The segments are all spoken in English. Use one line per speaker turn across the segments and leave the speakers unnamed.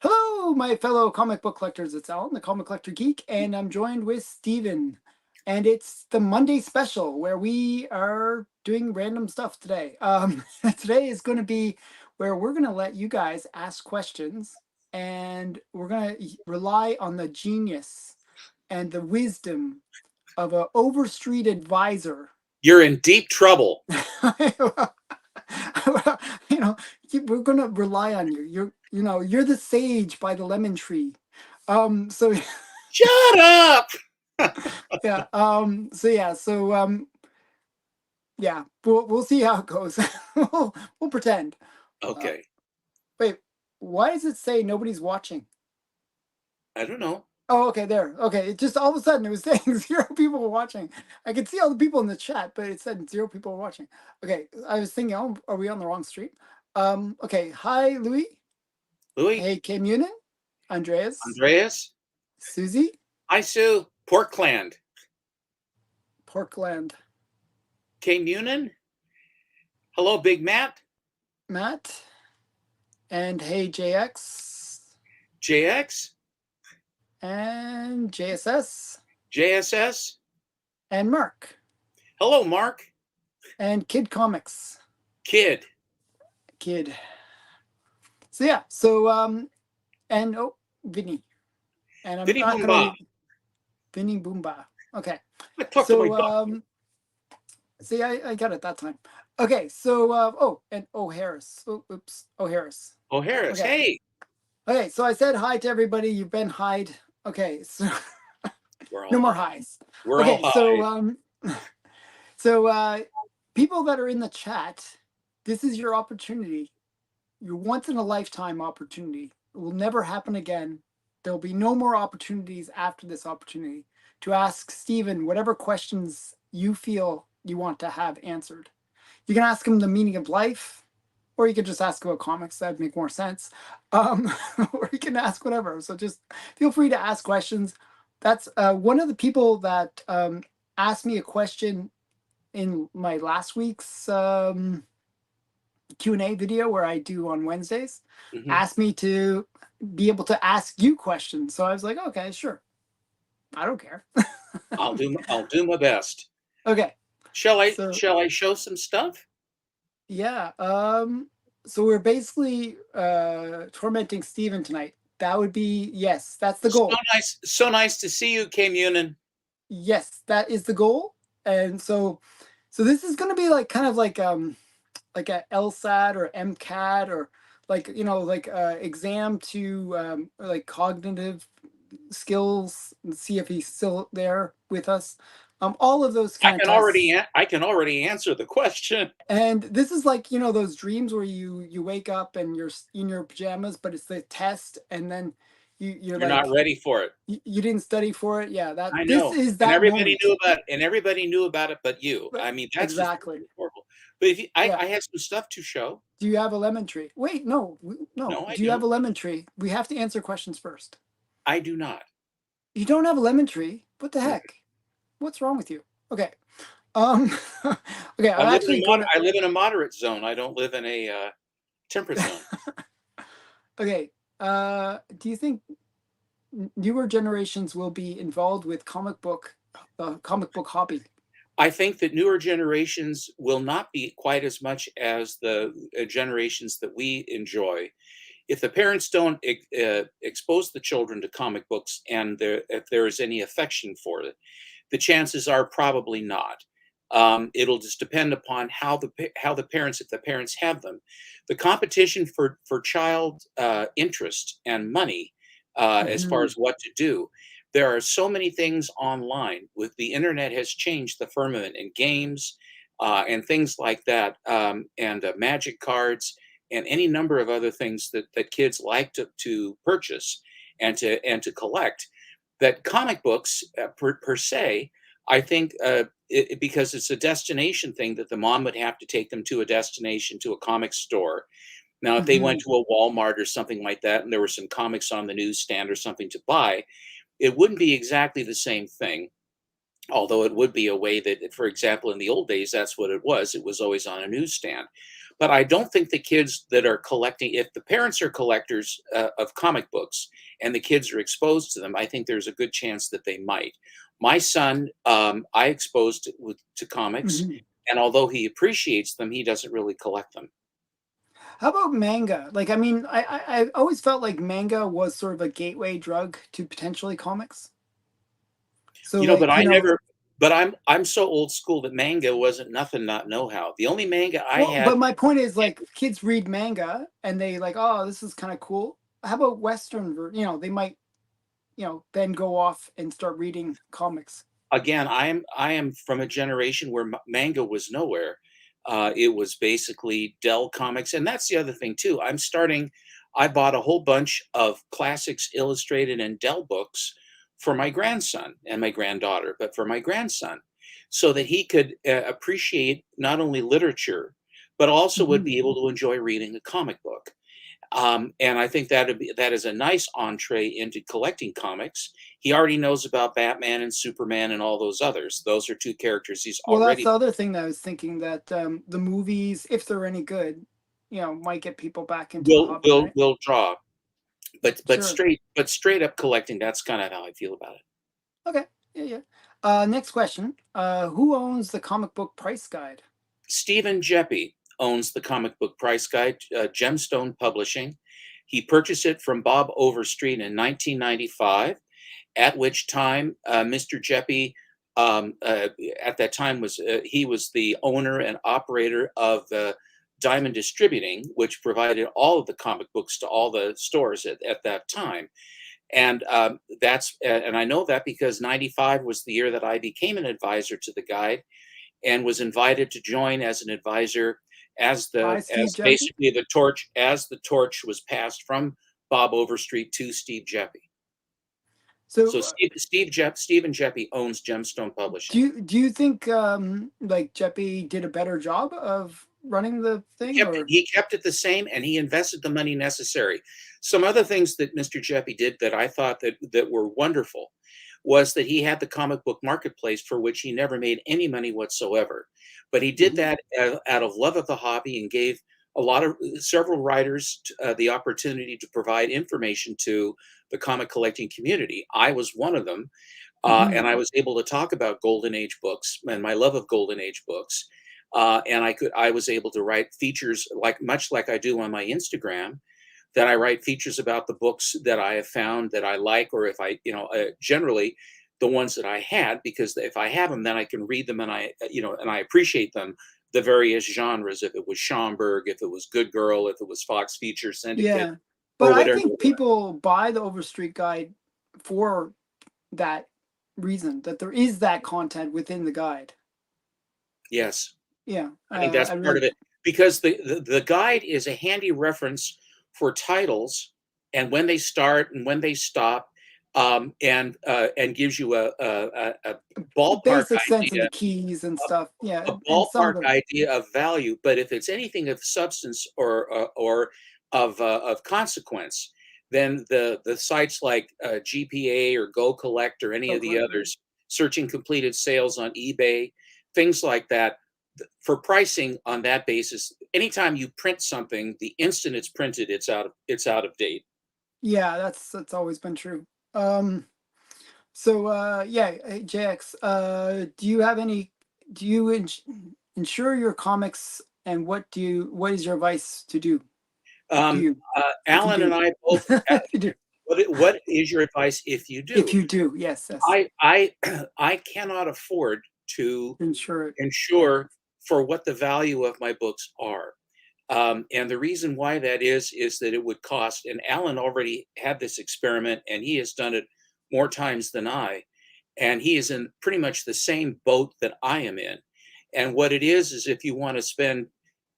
Hello, my fellow comic book collectors. It's Alan, the Comic Collector Geek, and I'm joined with Steven. And it's the Monday special where we are doing random stuff today. Today is going to be where we're going to let you guys ask questions, and we're going to rely on the genius and the wisdom of an Overstreet advisor.
You're in deep trouble.
Well, you know, we're gonna rely on you. You're the sage by the lemon tree. So
Shut up.
yeah. Yeah. We'll see how it goes. We'll pretend. Uh,
Okay.
Wait, why does it say nobody's watching?
I don't know.
Oh, okay, there. Okay, it just all of a sudden it was saying 0 people were watching. I could see all the people in the chat, but it said 0 people were watching. Okay, I was thinking, oh, are we on the wrong street? Okay, hi, Louis.
Louis?
Hey, Kim Munin, Andreas,
Andreas?
Susie,
Hi, Sue. Porkland.
Porkland,
K. Munin? Hello, Big Matt.
Matt, and hey, JX,
JX?
and JSS,
JSS?
and Mark,
Hello, Mark.
and Kid Comics,
Kid.
Kid. And oh, Vinny. And I'm
Vinny
not
Boomba.
gonna Vinny Boomba. Okay.
I talked to my dog.
See, I got it that time. Okay, and Harris. Oh, oops. Oh, Harris.
Oh, Harris.
Okay.
Hey.
Okay, so I said hi to everybody. You've been hide. Okay, so no more highs.
We're
Okay,
all high.
so people that are in the chat, this is your opportunity. Your once in a lifetime opportunity. It will never happen again. There'll be no more opportunities after this opportunity to ask Steven whatever questions you feel you want to have answered. You can ask him the meaning of life, or you could just ask about comics. That'd make more sense. Or you can ask whatever. So just feel free to ask questions. That's one of the people that asked me a question in my last week's Q&A video where I do on Wednesdays.
Mm-hmm.
Asked me to be able to ask you questions. So I was like, okay, sure. I don't care.
I'll do my best.
Okay.
Shall I show some stuff?
Yeah. So we're basically tormenting Steven tonight. That would be, yes, that's the goal.
So nice to see you, K. Munin.
Yes, that is the goal. And so this is going to be like kind of like a LSAT or MCAT or exam to like cognitive skills and see if he's still there with us. All of those kind of tests.
I can already answer the question.
And this is like, those dreams where you wake up and you're in your pajamas, but it's the test, and then you're like,
not ready for it.
You didn't study for it. Yeah,
I know.
This is that
and everybody
moment.
everybody knew about it but you. I mean, that's
exactly
horrible. But if I have some stuff to show.
Do you have a lemon tree? Wait, no. Do you have a lemon tree? We have to answer questions first.
I do not.
You don't have a lemon tree? What the heck? What's wrong with you? Okay. Okay.
I live in a moderate zone. I don't live in a temperate zone.
Okay. Do you think newer generations will be involved with comic book hobby?
I think that newer generations will not be quite as much as the generations that we enjoy. If the parents don't expose the children to comic books, and if there is any affection for it, the chances are probably not. It'll just depend upon how the parents, if the parents have them. The competition for child interest and money, as far as what to do. There are so many things online. With the internet has changed the firmament in games and things like that, and magic cards and any number of other things that kids like to purchase and to collect. That comic books per se, I think, because it's a destination thing, that the mom would have to take them to a destination, to a comic store. Now, if they went to a Walmart or something like that, and there were some comics on the newsstand or something to buy, it wouldn't be exactly the same thing. Although it would be a way that, for example, in the old days, that's what it was. It was always on a newsstand. But I don't think the kids that are collecting, if the parents are collectors of comic books and the kids are exposed to them, I think there's a good chance that they might. My son, I exposed to comics,
Mhm.
and although he appreciates them, he doesn't really collect them.
How about manga? Like, I mean, I always felt like manga was sort of a gateway drug to potentially comics. So,
You know, but
like,
I never. But I'm so old school that manga wasn't nothing, not know how. The only manga I
well,
had.
but my point is, like, kids read manga and they like, oh, this is kind of cool. How about Western? They might, then go off and start reading comics.
Again, I am from a generation where manga was nowhere. It was basically Dell Comics, and that's the other thing too. I bought a whole bunch of Classics Illustrated and Dell books for my grandson and my granddaughter, but for my grandson, so that he could appreciate not only literature, but also would
Mhm.
be able to enjoy reading a comic book. And I think that is a nice entree into collecting comics. He already knows about Batman and Superman and all those others. Those are two characters he's
Well, that's
already
the other thing that I was thinking that the movies, if they're any good, might get people back into the hobby, right?
will draw. But
Sure.
straight up collecting, that's kind of how I feel about it.
Okay. Yeah, yeah. Next question. Who owns the comic book price guide?
Stephen Jeppy owns the comic book price guide, Gemstone Publishing. He purchased it from Bob Overstreet in 1995, at which time Mr. Jeppy, at that time, he was the owner and operator of Diamond Distributing, which provided all of the comic books to all the stores at that time. And and I know that because 95 was the year that I became an advisor to the guide and was invited to join as an advisor
By Steve
as
Jeppy?
basically the torch was passed from Bob Overstreet to Steve Jeppy. So
So,
Stephen Jeppy owns Gemstone Publishing.
do you think like Jeppy did a better job of running the thing, or?
He kept it the same, and he invested the money necessary. Some other things that Mr. Jeppy did that I thought that were wonderful was that he had the comic book marketplace, for which he never made any money whatsoever. But he did
Mhm.
that out of love of the hobby, and gave several writers the opportunity to provide information to the comic collecting community. I was one of them, and
Mhm.
I was able to talk about Golden Age books and my love of Golden Age books. And I was able to write features, much like I do on my Instagram, that I write features about the books that I have found that I like, or if I, generally the ones that I had, because if I have them, then I can read them, and and I appreciate them, the various genres. If it was Schomburg, if it was Good Girl, if it was Fox Feature Syndicate,
Yeah. But
or
I
whatever.
think people buy the Overstreet guide for that reason, that there is that content within the guide.
Yes,
Yeah.
I think that's
I
part
really.
of it, because the guide is a handy reference for titles and when they start and when they stop, and gives you a ballpark
Basic sense of
idea,
the keys and stuff. Yeah,
a
and some of
ballpark
the.
idea of value. But if it's anything of substance or of consequence, then the sites like GPA or Go Collect or any
Go
of the
collect, right?
others, searching completed sales on eBay, things like that, for pricing on that basis, anytime you print something, the instant it's printed, it's out of date.
Yeah, that's always been true. Um, so yeah, JX, do you have any? Do you insure your comics, and what is your advice to do? Do
Um,
you, if you
Alan and
do,
I both.
if you do,
What is your advice if you
if
do?
you do, yes, yes,
I I cannot afford to
insure it. Yeah.
insure for what the value of my books are. And the reason why that is that it would cost, and Alan already had this experiment, and he has done it more times than I, and he is in pretty much the same boat that I am in. And what it is if you want to spend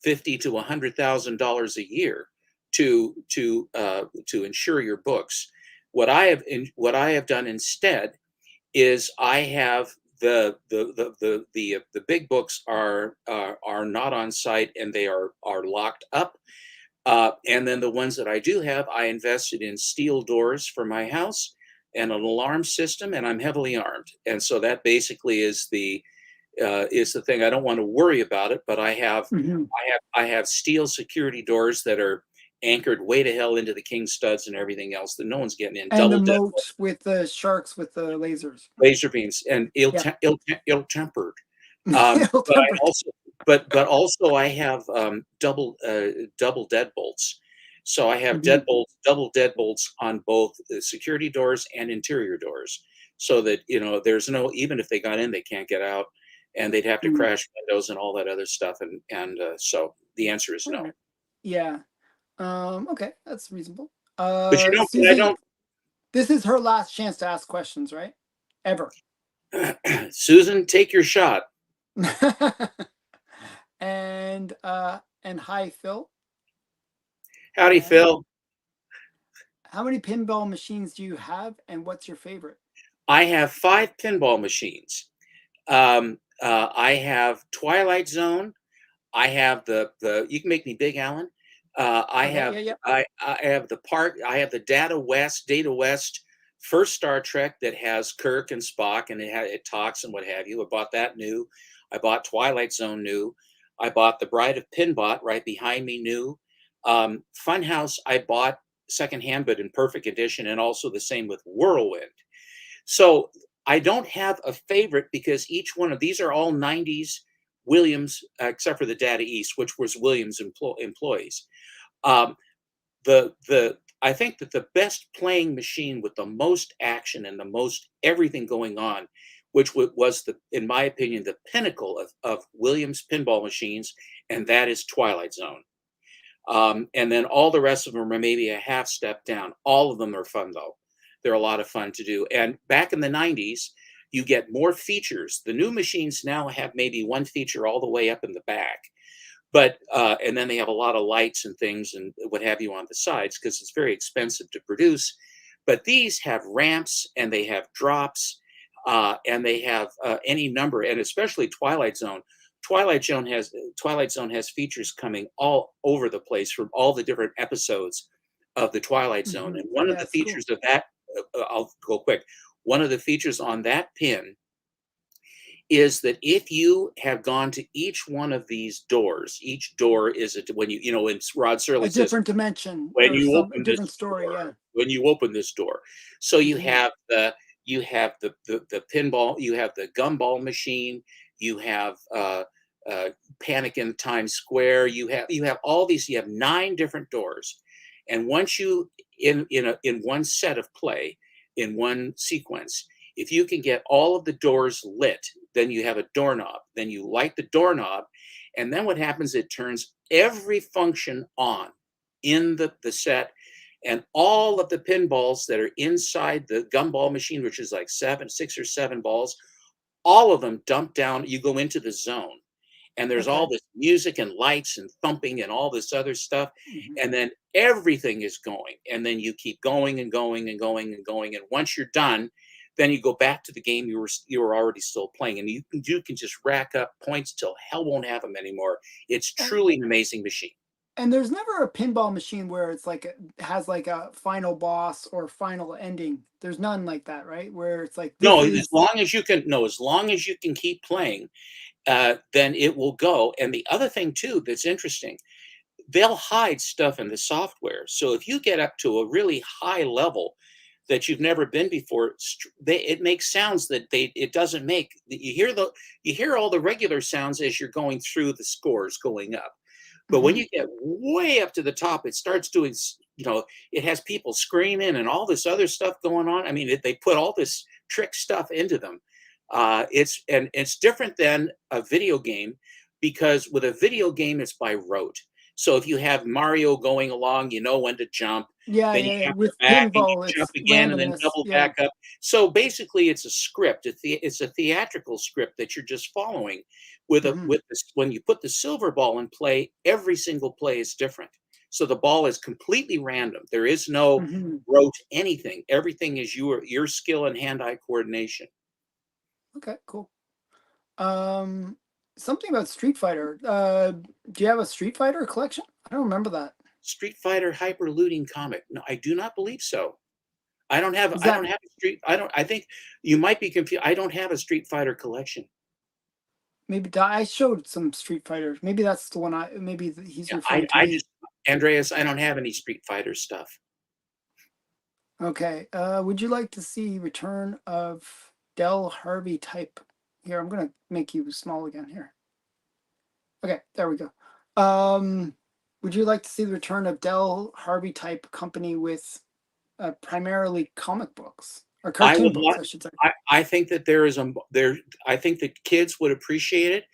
50 to $100,000 a year to insure your books, what I have done instead is I have the big books are not on site, and they are locked up. And then the ones that I do have, I invested in steel doors for my house and an alarm system, and I'm heavily armed. And so that basically is is the thing. I don't want to worry about it, but
Hmm.
I have steel security doors that are anchored way to hell into the king studs and everything else that no one's getting in.
And the
Double dead
moat with the sharks with the lasers.
laser beams and
Yeah.
ill tempered. But I
Ill-tempered.
also I have double deadbolts. So I have
Hmm.
double deadbolts on both the security doors and interior doors, so that there's no, even if they got in, they can't get out, and they'd have to
Mm.
crash windows and all that other stuff. And so the answer is
All
no.
right. Yeah. Okay, that's reasonable.
But but I
Susan, this is her last chance to ask questions, right? Ever.
don't. Susan, take your shot.
And hi, Phil.
Howdy,
And
Phil.
how many pinball machines do you have, and what's your favorite?
I have 5 pinball machines. I have Twilight Zone. I have the you can make me big, Alan.
Okay, yeah, yeah.
I have the park. I have the Data West first Star Trek that has Kirk and Spock, and it talks and what have you. I bought that new. I bought Twilight Zone new. I bought the Bride of Pinbot right behind me new. Funhouse I bought secondhand but in perfect condition, and also the same with Whirlwind. So I don't have a favorite because each one of these are all 90s Williams, except for the Data East, which was Williams employees. Um, the I think that the best playing machine with the most action and the most everything going on, which was in my opinion, the pinnacle of Williams pinball machines, and that is Twilight Zone. And then all the rest of them are maybe a half step down. All of them are fun though. They're a lot of fun to do. And back in the 90s, you get more features. The new machines now have maybe one feature all the way up in the back. But and then they have a lot of lights and things and what have you on the sides because it's very expensive to produce. But these have ramps and they have drops and they have any number, and especially Twilight Zone. Twilight Zone has features coming all over the place from all the different episodes of the Twilight Zone.
Hmm.
And one of
Yeah,
the
it's cool.
features of that, I'll go quick. One of the features on that pin is that if you have gone to each one of these doors, each door is when when Rod
A
Serling says,
different dimension
when
or
you
some a
open this
different story.
door,
Yeah.
when you open this door. So
Hmm.
you have the pinball, you have the gumball machine, you have Panic in Times Square, you have all these, you have 9 different doors. And once you in one set of play, in one sequence, if you can get all of the doors lit, then you have a doorknob. Then you light the doorknob, and then what happens? It turns every function on in the set, and all of the pinballs that are inside the gumball machine, which is like 6 or 7 balls, all of them dump down. You go into the zone, and there's all
Okay.
this music and lights and thumping and all this other stuff,
Hmm.
and then everything is going, and then you keep going and going and going and going, and once you're done, then you go back to the game you were already still playing, and you can just rack up points till hell won't have them anymore. It's
And
truly an amazing machine.
and there's never a pinball machine where it's like has like a final boss or final ending. There's none like that, right? Where it's like this
No, as
is.
long as you can, no, as long as you can keep playing, then it will go. And the other thing too that's interesting, they'll hide stuff in the software. So if you get up to a really high level that you've never been before, it makes sounds that it doesn't make. You hear all the regular sounds as you're going through the scores going up. But when
Mhm.
you get way up to the top, it starts doing, it has people screaming and all this other stuff going on. I mean, they put all this trick stuff into them. It's different than a video game because with a video game, it's by rote. So if you have Mario going along, you know when to jump,
Yeah,
then you
yeah, yeah.
have to
With
back and you
pinball,
jump
it's
again and then
randomness.
double
Yeah.
back up. So basically, it's a script. It's a theatrical script that you're just following.
Hmm.
With this, when you put the silver ball in play, every single play is different. So the ball is completely random. There is no
Hmm.
rote anything. Everything is your skill and hand-eye coordination.
Okay, cool. Um, Something about Street Fighter. Do you have a Street Fighter collection? I don't remember that.
Street Fighter hyper looting comic. No, I do not believe so.
Is
I don't
that
have a Street. I don't. I think you might be confused. I don't have a Street Fighter collection.
maybe I showed some Street Fighter. Maybe that's the one maybe he's
Yeah,
referring to
I
me.
just, Andreas, I don't have any Street Fighter stuff.
Okay. Would you like to see Return of Dell Harvey type? Here, I'm gonna make you small again here. Okay, there we go. Would you like to see the return of Dell Harvey type company with primarily comic books or
I
cartoon
would
books,
love.
I should say?
I think that there is there. I think that kids would appreciate it.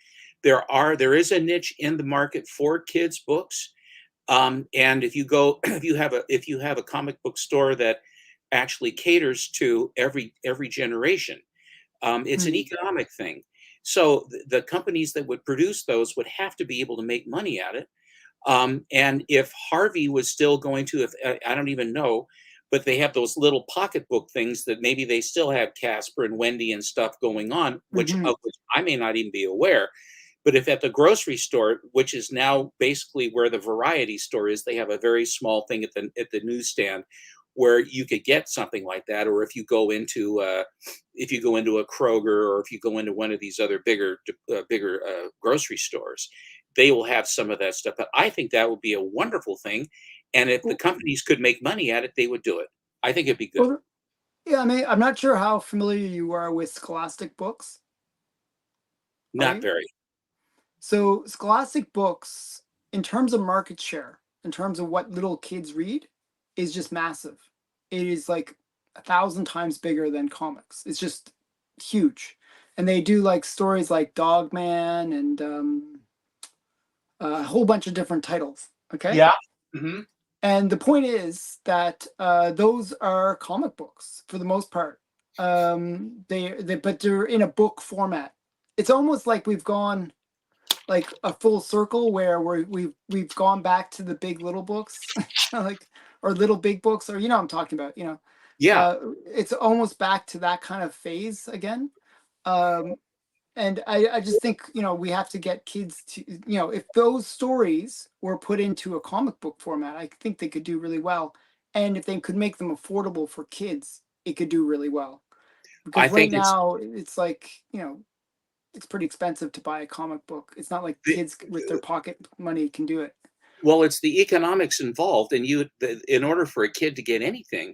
There is a niche in the market for kids books, and if you go, if you have a comic book store that actually caters to every generation, it's an
Hmm.
economic thing. So the companies that would produce those would have to be able to make money at it. And if Harvey was still going to, if I don't even know, but they have those little pocketbook things that maybe they still have Casper and Wendy and stuff going on, which
Hmm.
of which I may not even be aware. But if at the grocery store, which is now basically where the variety store is, they have a very small thing at the newsstand where you could get something like that. Or if you go into a Kroger, or if you go into one of these other bigger grocery stores, they will have some of that stuff. But I think that would be a wonderful thing. And if the companies could make money at it, they would do it. I think it'd be good.
Well, yeah, I mean, I'm not sure how familiar you are with Scholastic books. Are
Not
you?
very.
So Scholastic books, in terms of market share, in terms of what little kids read, is just massive. It is like 1,000 times bigger than comics. It's just huge. And they do like stories like Dog Man and a whole bunch of different titles. Okay.
Yeah. Hmm.
And the point is that those are comic books for the most part. But they're in a book format. It's almost like we've gone like a full circle where we've gone back to the big little books, like, or little big books, or you know what I'm talking about.
Yeah.
It's almost back to that kind of phase again. Um, and I just think we have to get kids to if those stories were put into a comic book format, I think they could do really well. And if they could make them affordable for kids, it could do really well.
I
Because right
think it's
now it's like it's pretty expensive to buy a comic book. It's not like
the,
kids with their pocket money can do it.
well, it's the economics involved. And in order for a kid to get anything,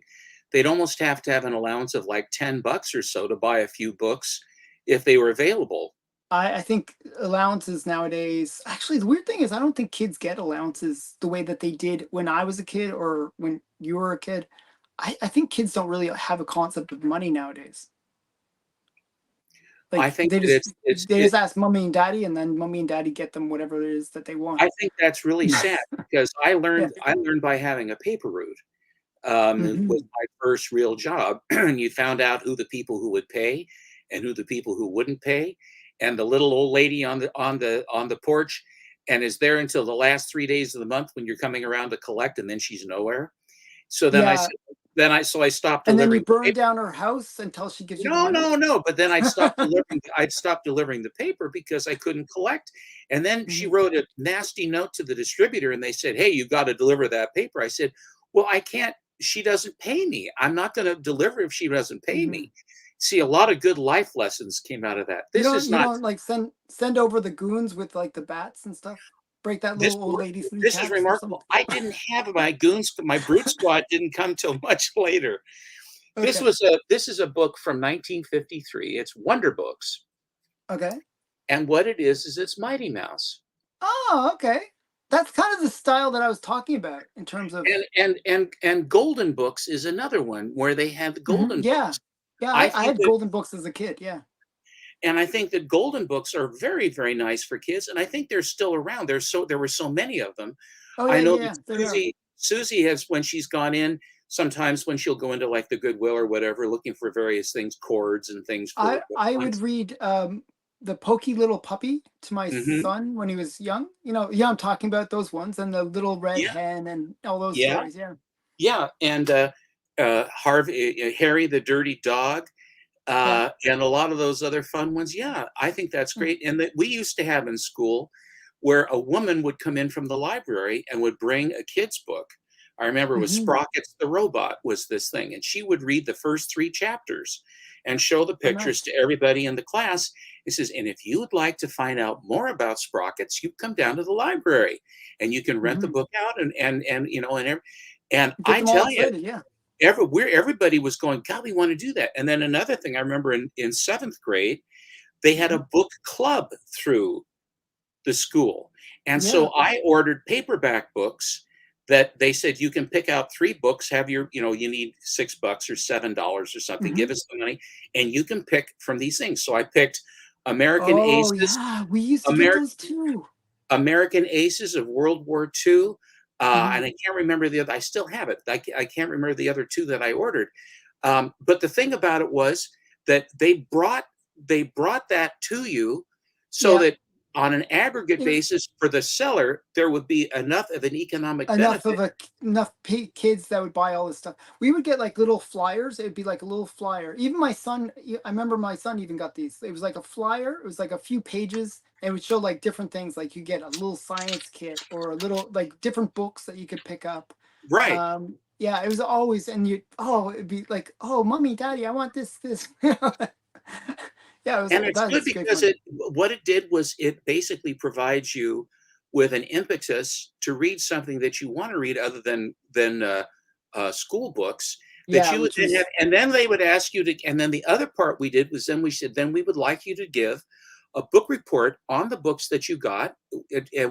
they'd almost have to have an allowance of like $10 or so to buy a few books if they were available.
I think allowances nowadays, actually, the weird thing is, I don't think kids get allowances the way that they did when I was a kid or when you were a kid. I think kids don't really have a concept of money nowadays.
I
Like
think
they
that
just they just ask mommy and daddy, and then mommy and daddy get them whatever it is that they want.
I think that's really sad because
Yeah.
I learned by having a paper route. Was
Hmm.
my first real job, and you found out who the people who would pay and who the people who wouldn't pay, and the little old lady on the porch, and is there until the last 3 days of the month when you're coming around to collect, and then she's nowhere. So then I
Yeah.
said, I stopped
And then you
delivering the
burn
paper.
down her house until she gives you the
No,
money.
no, no. But then I'd stopped delivering the paper because I couldn't collect. And then she
Hmm.
wrote a nasty note to the distributor and they said, "Hey, you've got to deliver that paper." I said, "Well, I can't. She doesn't pay me. I'm not going to deliver if she doesn't pay
Hmm.
me." See, a lot of good life lessons came out of that.
You don't like send over the goons with like the bats and stuff. Break that
This
little old lady's
this is
kneecaps or something.
remarkable. I didn't have my brute squad didn't come till much later.
Okay.
This is a book from 1953. It's Wonder Books.
Okay.
And what it is it's Mighty Mouse.
Oh, okay. That's kind of the style that I was talking about in terms of.
And Golden Books is another one where they had the
Mhm,
Golden
yeah.
Books.
Yeah,
I
I
think
had
that
golden books as a kid. Yeah.
I think that Golden Books are very, very nice for kids, and I think they're still around. There were so many of them.
Oh
I
yeah,
know
yeah,
that
yeah. They are.
Susie has, when she's gone in, sometimes when she'll go into like the Goodwill or whatever, looking for various things, cords and things for
I would
once.
read the Pokey Little Puppy to my
Hmm.
son when he was young. Yeah, I'm talking about those ones and the Little Red
Yeah,
Hen and all those
yeah,
stories. Yeah.
yeah. And Harvey the Dirty Dog,
Yeah.
and a lot of those other fun ones. Yeah, I think that's
Mm.
great. And that we used to have in school where a woman would come in from the library and would bring a kid's book I remember it was
Hmm.
Sprockets the Robot was this thing, and she would read the first 3 chapters and show the
Oh,
pictures
nice.
to everybody in the class. It says, and if you would like to find out more about Sprockets, you come down to the library and you can rent the
Hmm.
book out and you know and
Get
I
them all
tell you,
excited. Yeah.
everybody was going, God, we want to do that. And then another thing I remember in 7th grade, they had
Hmm.
a book club through the school. And
Yeah.
so I ordered paperback books that they said you can pick out 3 books, have your, you need $6 or $7 or something,
Hmm.
give us the money, and you can pick from these things. So I picked American
Oh,
Aces,
yeah. We used to get
American
those too.
American Aces of World War II.
Hmm.
And I can't remember the other. I still have it. I can't remember the other 2 that I ordered. But the thing about it was that they brought that to you so
Yeah.
that on an aggregate basis for the seller, there would be enough of an economic
Enough
benefit.
of a enough kids that would buy all this stuff. We would get like little flyers. It'd be like a little flyer. Even my son, I remember my son even got these. It was like a flyer. It was like a few pages. And it would show like different things. Like you get a little science kit or a little like different books that you could pick up.
Right.
Yeah, it was always, and it'd be like, oh, mommy, daddy, I want this. Yeah,
And it's good
that's great
because
fun.
what it did was it basically provides you with an impetus to read something that you want to read other than school books that
Yeah,
you would
which
then have,
was,
and then they would ask you to, and then the other part we did was then we said, then we would like you to give a book report on the books that you got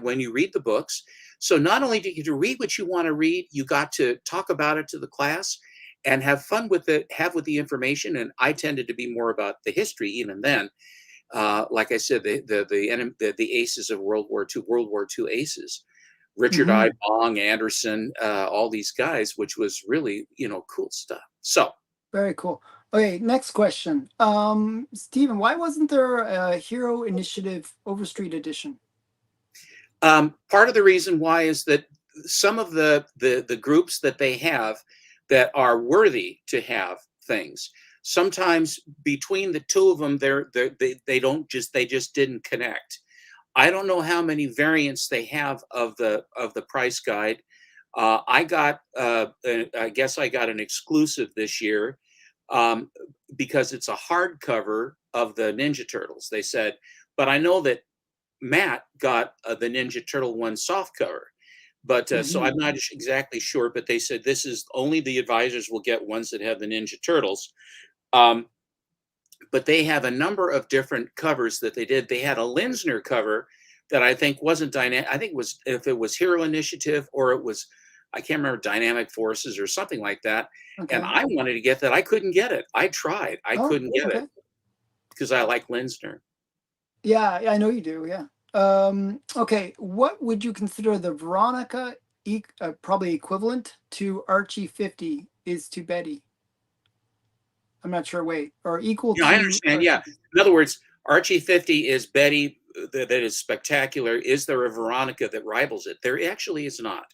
when you read the books. So not only did you get to read what you want to read, you got to talk about it to the class and have fun with it, have with the information. And I tended to be more about the history even then. Like I said, the aces of World War II aces, Richard I.
mhm.
Bong, Anderson, all these guys, which was really cool stuff. So
Very cool. Okay, next question. Stephen, why wasn't there a Hero Initiative Overstreet edition?
part of the reason why is that some of the groups that they have that are worthy to have things, sometimes between the 2 of them, they just didn't connect. I don't know how many variants they have of the price guide. I guess I got an exclusive this year, um, because it's a hardcover of the Ninja Turtles. They said, but I know that Matt got the Ninja Turtle one soft cover, but so
Hmm.
I'm not exactly sure. But they said this is only the advisors will get ones that have the Ninja Turtles. Um, but they have a number of different covers that they did. They had a Linsner cover that I think wasn't dynamic. I think it was, if it was Hero Initiative or it was, I can't remember, Dynamic Forces or something like that. And
Okay.
I wanted to get that. I couldn't get it. I tried. I
Oh,
couldn't get it
okay.
because I like Linsner.
Yeah, I know you do. Yeah. Okay. What would you consider the Veronica probably equivalent to Archie 50 is to Betty? I'm not sure. Wait, or equal
I
to
understand.
Archie
Yeah.
50.
In other words, Archie 50 is Betty, that is spectacular. Is there a Veronica that rivals it? There actually is not.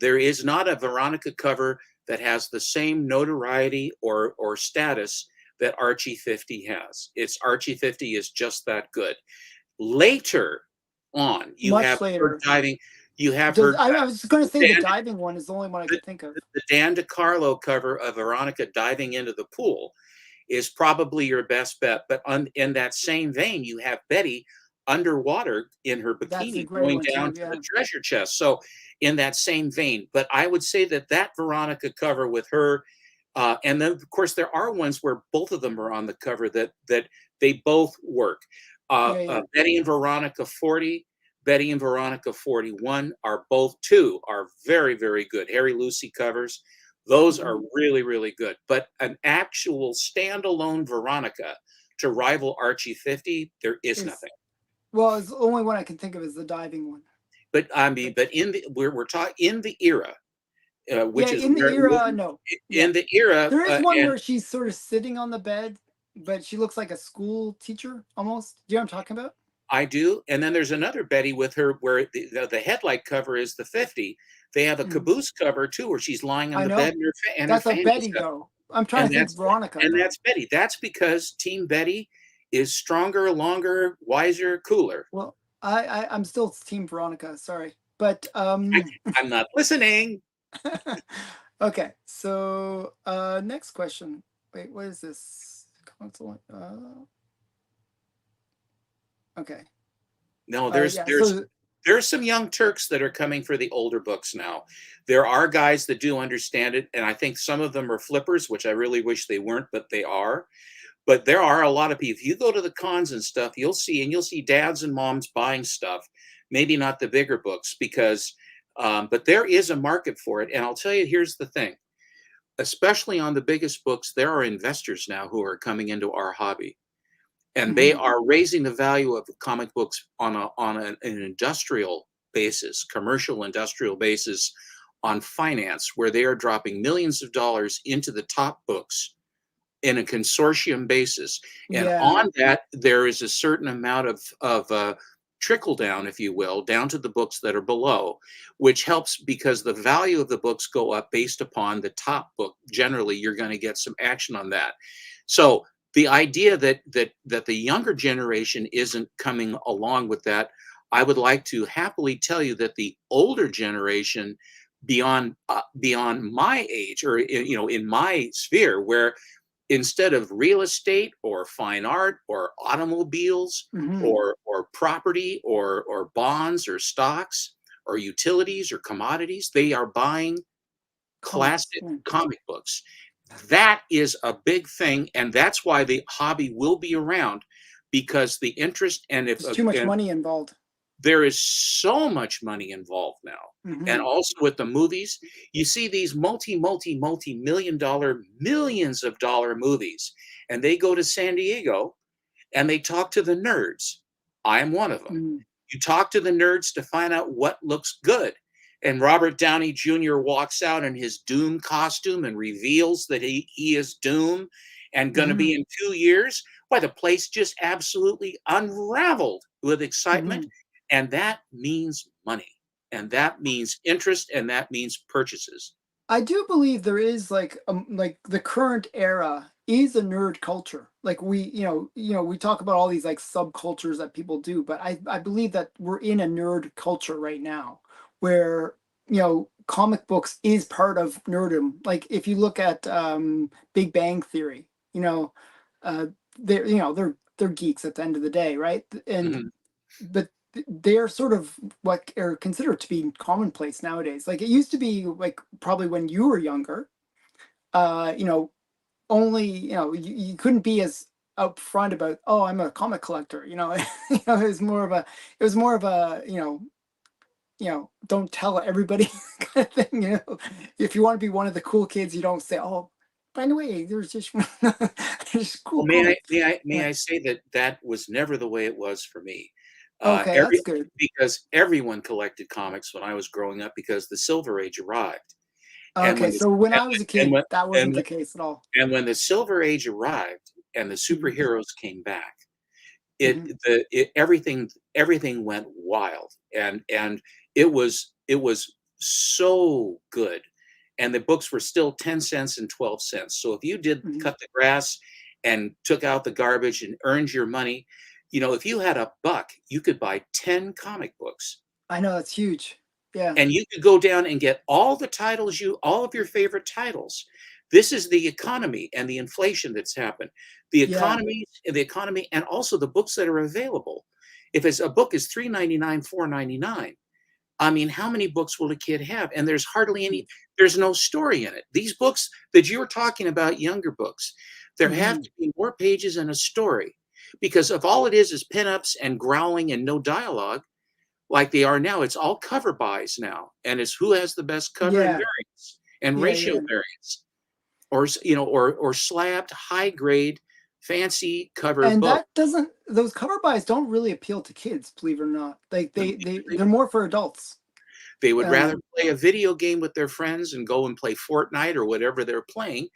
There is not a Veronica cover that has the same notoriety or status that Archie 50 has. It's Archie 50 is just that good. Later on, you have
Much
her
later.
diving. You have
Does
her
I was going to say the
Dan,
diving one is the only one I
the,
could think of.
the Dan DeCarlo cover of Veronica diving into the pool is probably your best bet. But in that same vein, you have Betty underwater in her
That's a
bikini
great
going
one
down
too.
to the
Yeah.
treasure chest. So in that same vein, but I would say that Veronica cover with her, and then of course there are ones where both of them are on the cover that they both work.
Yeah. Yeah.
Betty and Veronica 40. Betty and Veronica 41 are both two are very, very good. Harry Lucy covers. Those are
Hmm.
really, really good. But an actual standalone Veronica to rival Archie 50, there is
Is
nothing.
Well, it's the only one I can think of is the diving one.
But I mean,
But
but we're talking in the era,
yeah,
which is
in the
where
era, no. Yeah.
in the era,
There is one
and
where she's sort of sitting on the bed, but she looks like a school teacher almost. Do you know what I'm talking about?
I do. And then there's another Betty with her where the headlight cover is the 50. They have a
Mhm.
caboose cover too, where she's lying on
I
the bed
know.
and her
That's a
fanny's
Betty
up.
though. I'm trying
And
to think Veronica though.
that's Betty. That's because Team Betty is stronger, longer, wiser, cooler.
Well, I'm still Team Veronica, sorry. But
I, I'm not listening.
Okay, so next question. Wait, what is this? Console. Okay.
No,
Yeah. So
there's some young Turks that are coming for the older books now. There are guys that do understand it, and I think some of them are flippers, which I really wish they weren't, but they are. But there are a lot of people. If you go to the cons and stuff, you'll see dads and moms buying stuff. Maybe not the bigger books because, but there is a market for it. And I'll tell you, here's the thing: especially on the biggest books, there are investors now who are coming into our hobby, and they
mhm,
are raising the value of comic books on an industrial basis, commercial industrial basis, on finance, where they are dropping millions of dollars into the top books in a consortium basis. And
yeah.
on that, there is a certain amount of trickle down, if you will, down to the books that are below, which helps because the value of the books go up based upon the top book. Generally, you're going to get some action on that. So the idea that the younger generation isn't coming along with that, I would like to happily tell you that the older generation beyond my age, or in my sphere, where instead of real estate or fine art or automobiles
Mhm.
or property or bonds or stocks or utilities or commodities, they are buying
Comics.
classic
Yeah.
comic books. That is a big thing, and that's why the hobby will be around, because the interest, and if
There's too much
and
money involved.
there is so much money involved now. And
Mhm.
also with the movies, you see these multi-million dollar, millions of dollar movies, and they go to San Diego and they talk to the nerds. I am one of them.
Mhm.
You talk to the nerds to find out what looks good. And Robert Downey Jr. walks out in his Doom costume and reveals that he is Doom and going to be
Mhm.
in 2 years. Why, the place just absolutely unraveled with excitement.
Mhm.
And that means money. And that means interest. And that means purchases.
I do believe there is like the current era is a nerd culture. Like we talk about all these like subcultures that people do, but I believe that we're in a nerd culture right now where comic books is part of nerdom. Like if you look at Big Bang Theory, you know, uh they're geeks at the end of the day, right? And
Mhm.
but they're sort of what are considered to be commonplace nowadays. Like it used to be like probably when you were younger, uh, you know, only, you couldn't be as upfront about, oh, I'm a comic collector, it was more of a, don't tell everybody kind of thing. If you want to be one of the cool kids, you don't say, oh, by the way, there's just there's cool
Well, may I
comics.
may I may
Yeah.
I say that that was never the way it was for me.
Okay, that's
Every
good.
Because everyone collected comics when I was growing up, because the Silver Age arrived, and
Okay,
when the
so when
and
I was a
when and
kid,
when
that wasn't
and
the
when
case at all.
and when the Silver Age arrived and the
Mhm.
superheroes came back,
Mhm.
everything went wild, and it was so good, and the books were still 10 cents and 12 cents. So if you did
Mhm.
cut the grass and took out the garbage and earned your money, if you had a buck, you could buy 10 comic books,
I know that's huge. Yeah.
and you could go down and get all of your favorite titles. This is the economy and the inflation that's happened.
Yeah.
The economy, and also the books that are available. If it's a book is $3.99, $4.99, I mean, how many books will a kid have? And there's hardly
Mm.
any. There's no story in it. These books that you were talking about, younger books, there have
Mhm.
to be more pages and a story, because if all it is pinups and growling and no dialogue, like they are now. It's all cover buys now, and it's who has the best cover and
Yeah.
variants and
Yeah,
ratio
yeah.
variants, or slabbed high grade fancy cover
And
book.
that doesn't those cover buys don't really appeal to kids, believe it or not. Like
No,
they're more for adults.
they would rather
Um,
play a video game with their friends and go and play Fortnite or whatever they're playing.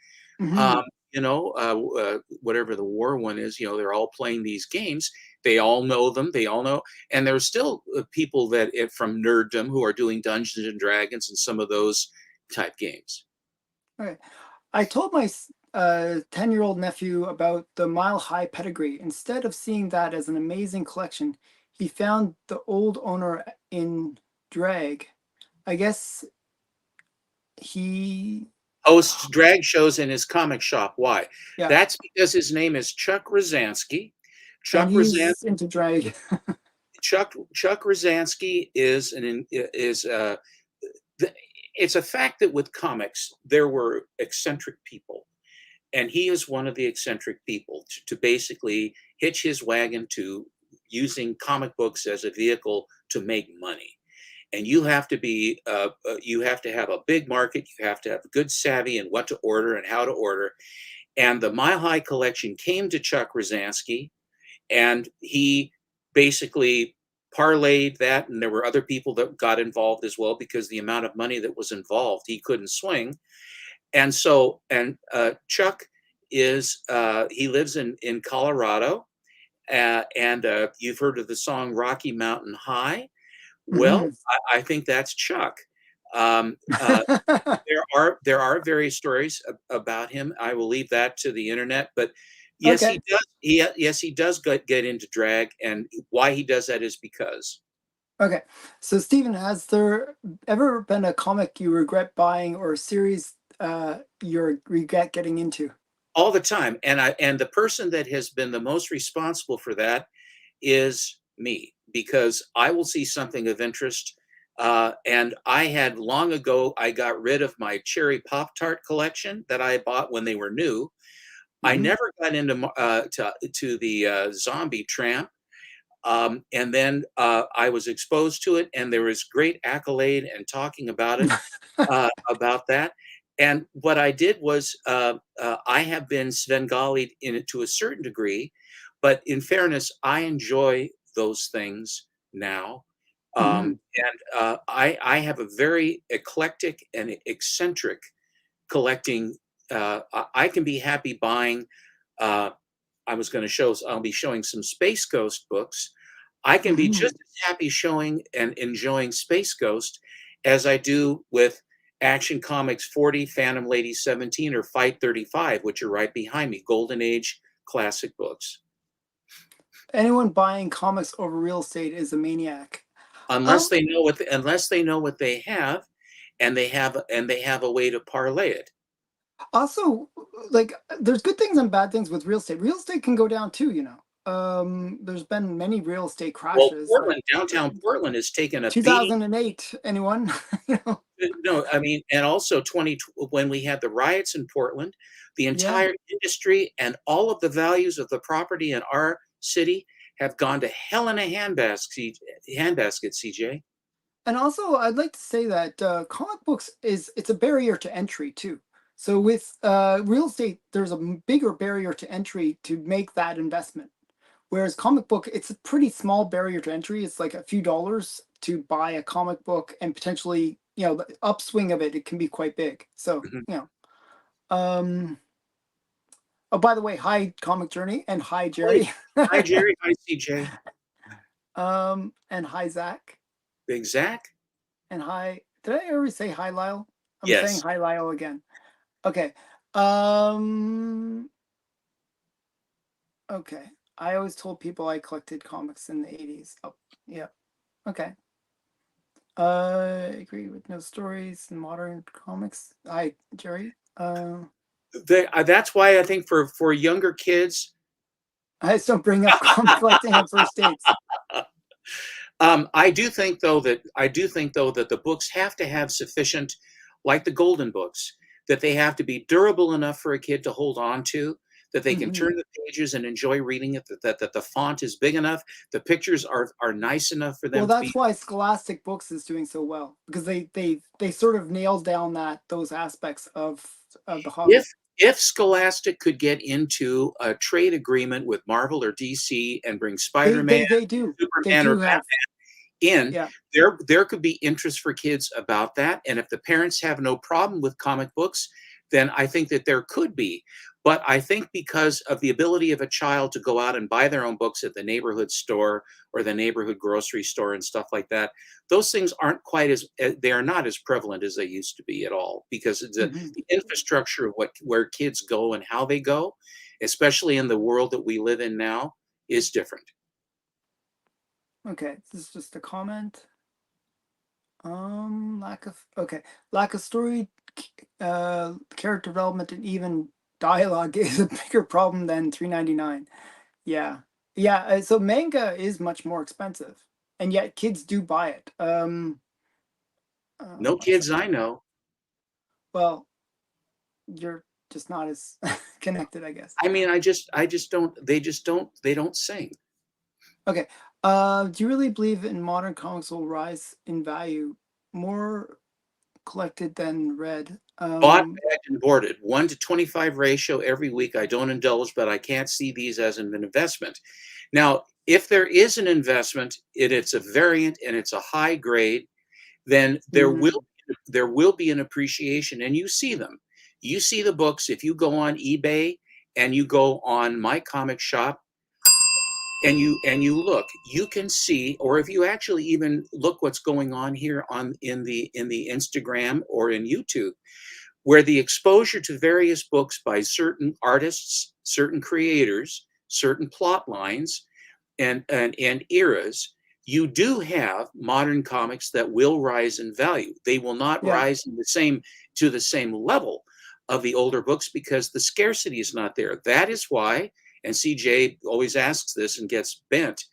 Um,
mhm.
whatever the war one is, they're all playing these games. They all know them. They all know, and there's still people from nerddom who are doing Dungeons and Dragons and some of those type games.
Okay. I told my 10-year-old nephew about the Mile High pedigree. Instead of seeing that as an amazing collection, he found the old owner in drag. I guess He,
Hosts drag shows in his comic shop. Why?
yeah,
That's because his name is Chuck Rosanski.
and
Chuck Rosan
he's into drag.
Chuck Rosanski is an is it's a fact that with comics there were eccentric people, and he is one of the eccentric people to basically hitch his wagon to using comic books as a vehicle to make money. And you have to have a big market, you have to have good savvy in what to order and how to order. And the Mile High collection came to Chuck Rosanski, and he basically parlayed that, and there were other people that got involved as well, because the amount of money that was involved he couldn't swing. And so, and Chuck is he lives in Colorado, and you've heard of the song Rocky Mountain High. Well,
Mhm.
I think that's Chuck. Um, there are various stories about him. I will leave that to the internet, but yes,
Okay.
he does. Yes, he does get into drag, and why he does that is because
Okay. So, Stephen, has there ever been a comic you regret buying or a series you regret getting into?
all the time, and the person that has been the most responsible for that is me, because I will see something of interest. And I had long ago, I got rid of my cherry Pop Tart collection that I bought when they were new. I
Hmm.
never got into to the zombie tramp. And then I was exposed to it, and there was great accolade and talking about it, about that. And what I did was, I have been Svengali'd in it to a certain degree, but in fairness, I enjoy those things now.
Hmm.
I have a very eclectic and eccentric collecting. I can be happy buying. Uh, I'll be showing some Space Ghost books. I can be
Hmm.
just as happy showing and enjoying Space Ghost as I do with Action Comics 40, Phantom Lady 17, or Fight 35, which are right behind me, Golden Age classic books.
Anyone buying comics over real estate is a maniac.
Unless
Um,
they know what they have, and they have a way to parlay it.
Also, like, there's good things and bad things with real estate. Real estate can go down too, you know. There's been many real estate
Well,
crashes, like
Portland, downtown Portland has taken a beating.
2008. Anyone? You know?
No, I mean, and also when we had the riots in Portland, the
Yeah.
entire industry and all of the values of the property in our city have gone to hell in a handbasket, CJ.
And also, I'd like to say that comic books it's a barrier to entry too. So with real estate, there's a bigger barrier to entry to make that investment. Whereas comic book, it's a pretty small barrier to entry. It's like a few dollars to buy a comic book, and potentially, you know, the upswing of it, it can be quite big. So,
Mhm.
you know, um, oh, by the way, hi Comic Journey, and hi
Hi,
Jerry,
hi, Jerry. Hi, CJ.
and hi Zach,
Big Zach.
and hi. Did I already say hi Lyle? I'm saying
Yes.
hi Lyle again. Okay. Um, okay. I always told people I collected comics in the 80s. Oh, yeah. Okay. I agree with no stories in modern comics. Hi, Jerry.
That's why I think for younger kids,
I just don't bring up comic collecting on first dates.
I do think though that the books have to have sufficient, like the golden books, that they have to be durable enough for a kid to hold on to, that they can
Hmm.
turn the pages and enjoy reading it, that the font is big enough, the pictures are nice enough for
Well,
them to be.
that's why Scholastic Books is doing so well, because they sort of nailed down those aspects of the
If
hobby.
if Scholastic could get into a trade agreement with Marvel or DC and bring Spider-Man,
They
Superman, or
do have,
in,
yeah.
there could be interest for kids about that. And if the parents have no problem with comic books, then I think that there could be. But I think because of the ability of a child to go out and buy their own books at the neighborhood store or the neighborhood grocery store and stuff like that, those things aren't quite as they are not as prevalent as they used to be at all, because
Hmm.
the infrastructure of where kids go and how they go, especially in the world that we live in now, is different.
Okay, this is just a comment. Lack of story character development and even dialogue is a bigger problem than $3.99. Yeah, yeah. So manga is much more expensive, and yet kids do buy it.
No
I'm trying
kids I know.
well, you're just not as connected, I guess.
I mean, I just don't. They don't sing.
Okay. Do you really believe in modern comics will rise in value more collected than read?
Bought, bagged, and boarded, 1 to 25 ratio every week. I don't indulge, but I can't see these as an investment. Now, if there is an investment, it's a variant and it's a high grade, then
Mhm.
there will be an appreciation, and you see them. You see the books if you go on eBay and you go on My Comic Shop and you look, you can see, or if you actually even look what's going on here on in the Instagram or in YouTube, where the exposure to various books by certain artists, certain creators, certain plot lines, and eras, you do have modern comics that will rise in value. They will not
Yeah.
rise in the same level of the older books because the scarcity is not there. That is why, and CJ always asks this and gets bent,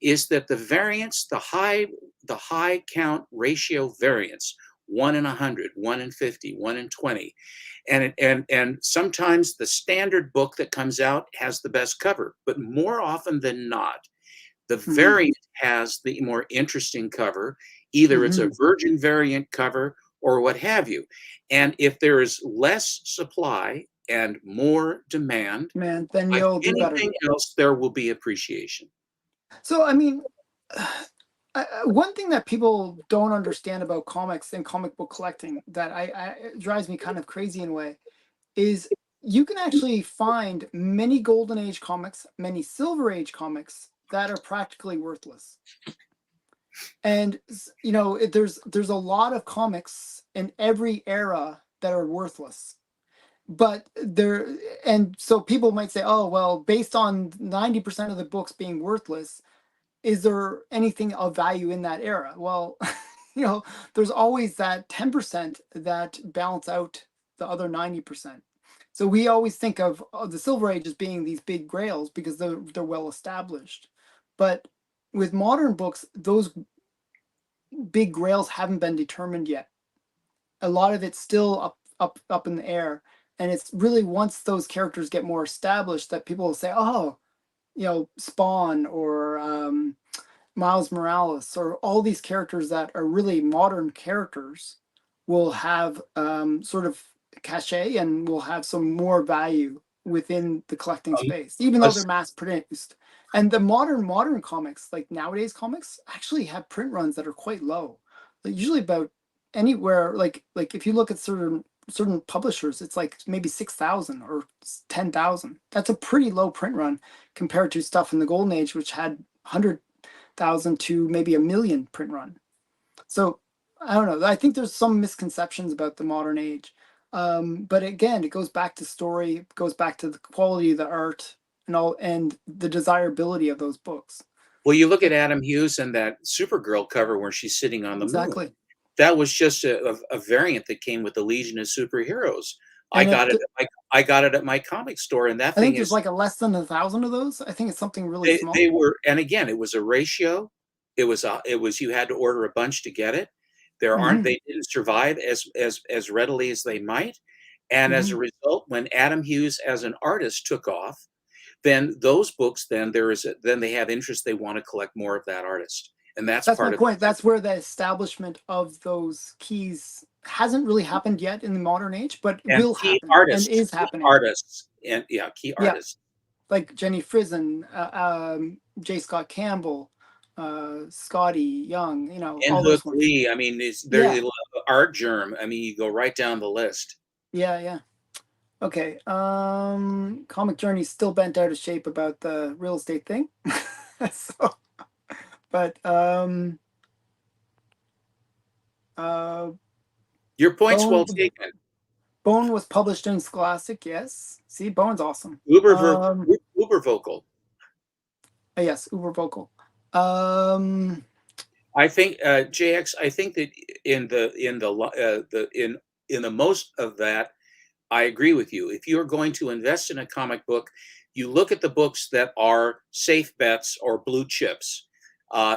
is that the variance, the high count ratio variance, 1 in 100, 1 in 50, 1 in 20, and sometimes the standard book that comes out has the best cover, but more often than not, the
Mhm.
variant has the more interesting cover. Either it's a
Mhm.
virgin variant cover or what have you. And if there is less supply and more demand,
Man, then
like
you'll do better.
anything else, there will be appreciation.
So, I mean, one thing that people don't understand about comics and comic book collecting that it drives me kind of crazy in a way is you can actually find many golden age comics, many silver age comics that are practically worthless. And you know, there's a lot of comics in every era that are worthless. But there and so people might say, "Oh, well, based on 90% of the books being worthless, is there anything of value in that era?" Well, you know, there's always that 10% that balance out the other 90%. So we always think of the Silver Age as being these big grails because they're well established. But with modern books, those big grails haven't been determined yet. A lot of it's still up in the air. And it's really once those characters get more established that people will say, "Oh, you know, Spawn or Miles Morales or all these characters that are really modern characters will have sort of cachet and will have some more value within the collecting
Um,
space, even though they're
us-
mass produced." And the modern comics, like nowadays comics, actually have print runs that are quite low. Like usually about anywhere like if you look at certain publishers, it's like maybe 6,000 or 10,000. That's a pretty low print run compared to stuff in the golden age, which had 100,000 to maybe a million print run. So I don't know. I think there's some misconceptions about the modern age. But again, it goes back to story, it goes back to the quality of the art and all, and the desirability of those books.
well, you look at Adam Hughes and that Supergirl cover where she's sitting on the moon.
Exactly.
That was just a variant that came with the Legion of Superheroes.
And it,
I got it at my comic store, and that
I think
thing
there's
is
like a less than 1,000 of those. I think it's something really
they
small.
were, and again, it was a ratio. It was you had to order a bunch to get it.
Hmm.
They didn't survive as readily as they might, and as
Hmm.
a result, when Adam Hughes as an artist took off, then those books, then they have interest. They want to collect more of that artist, and that's
That's my
part of
point. That's where the establishment of those keys hasn't really happened yet in the modern age, but
and
will happen and is happening.
and yeah, key
Yeah,
artists.
like Jenny Frison, J. Scott Campbell, Scotty Young, you know,
And
all
Hook
those ones.
Lee, I mean, it's
Yeah,
very Art Germ. I mean, you go right down the list.
yeah, yeah. Okay. Comic Journey's still bent out of shape about the real estate thing. So, but uh,
Your point's well
Bone
taken.
Bone was published in Scholastic. Yes. See, Bone's awesome.
Uber vocal.
Yes, Uber Vocal. Um,
I think JX. I think that in in the most of that, I agree with you. If you're going to invest in a comic book, you look at the books that are safe bets or blue chips.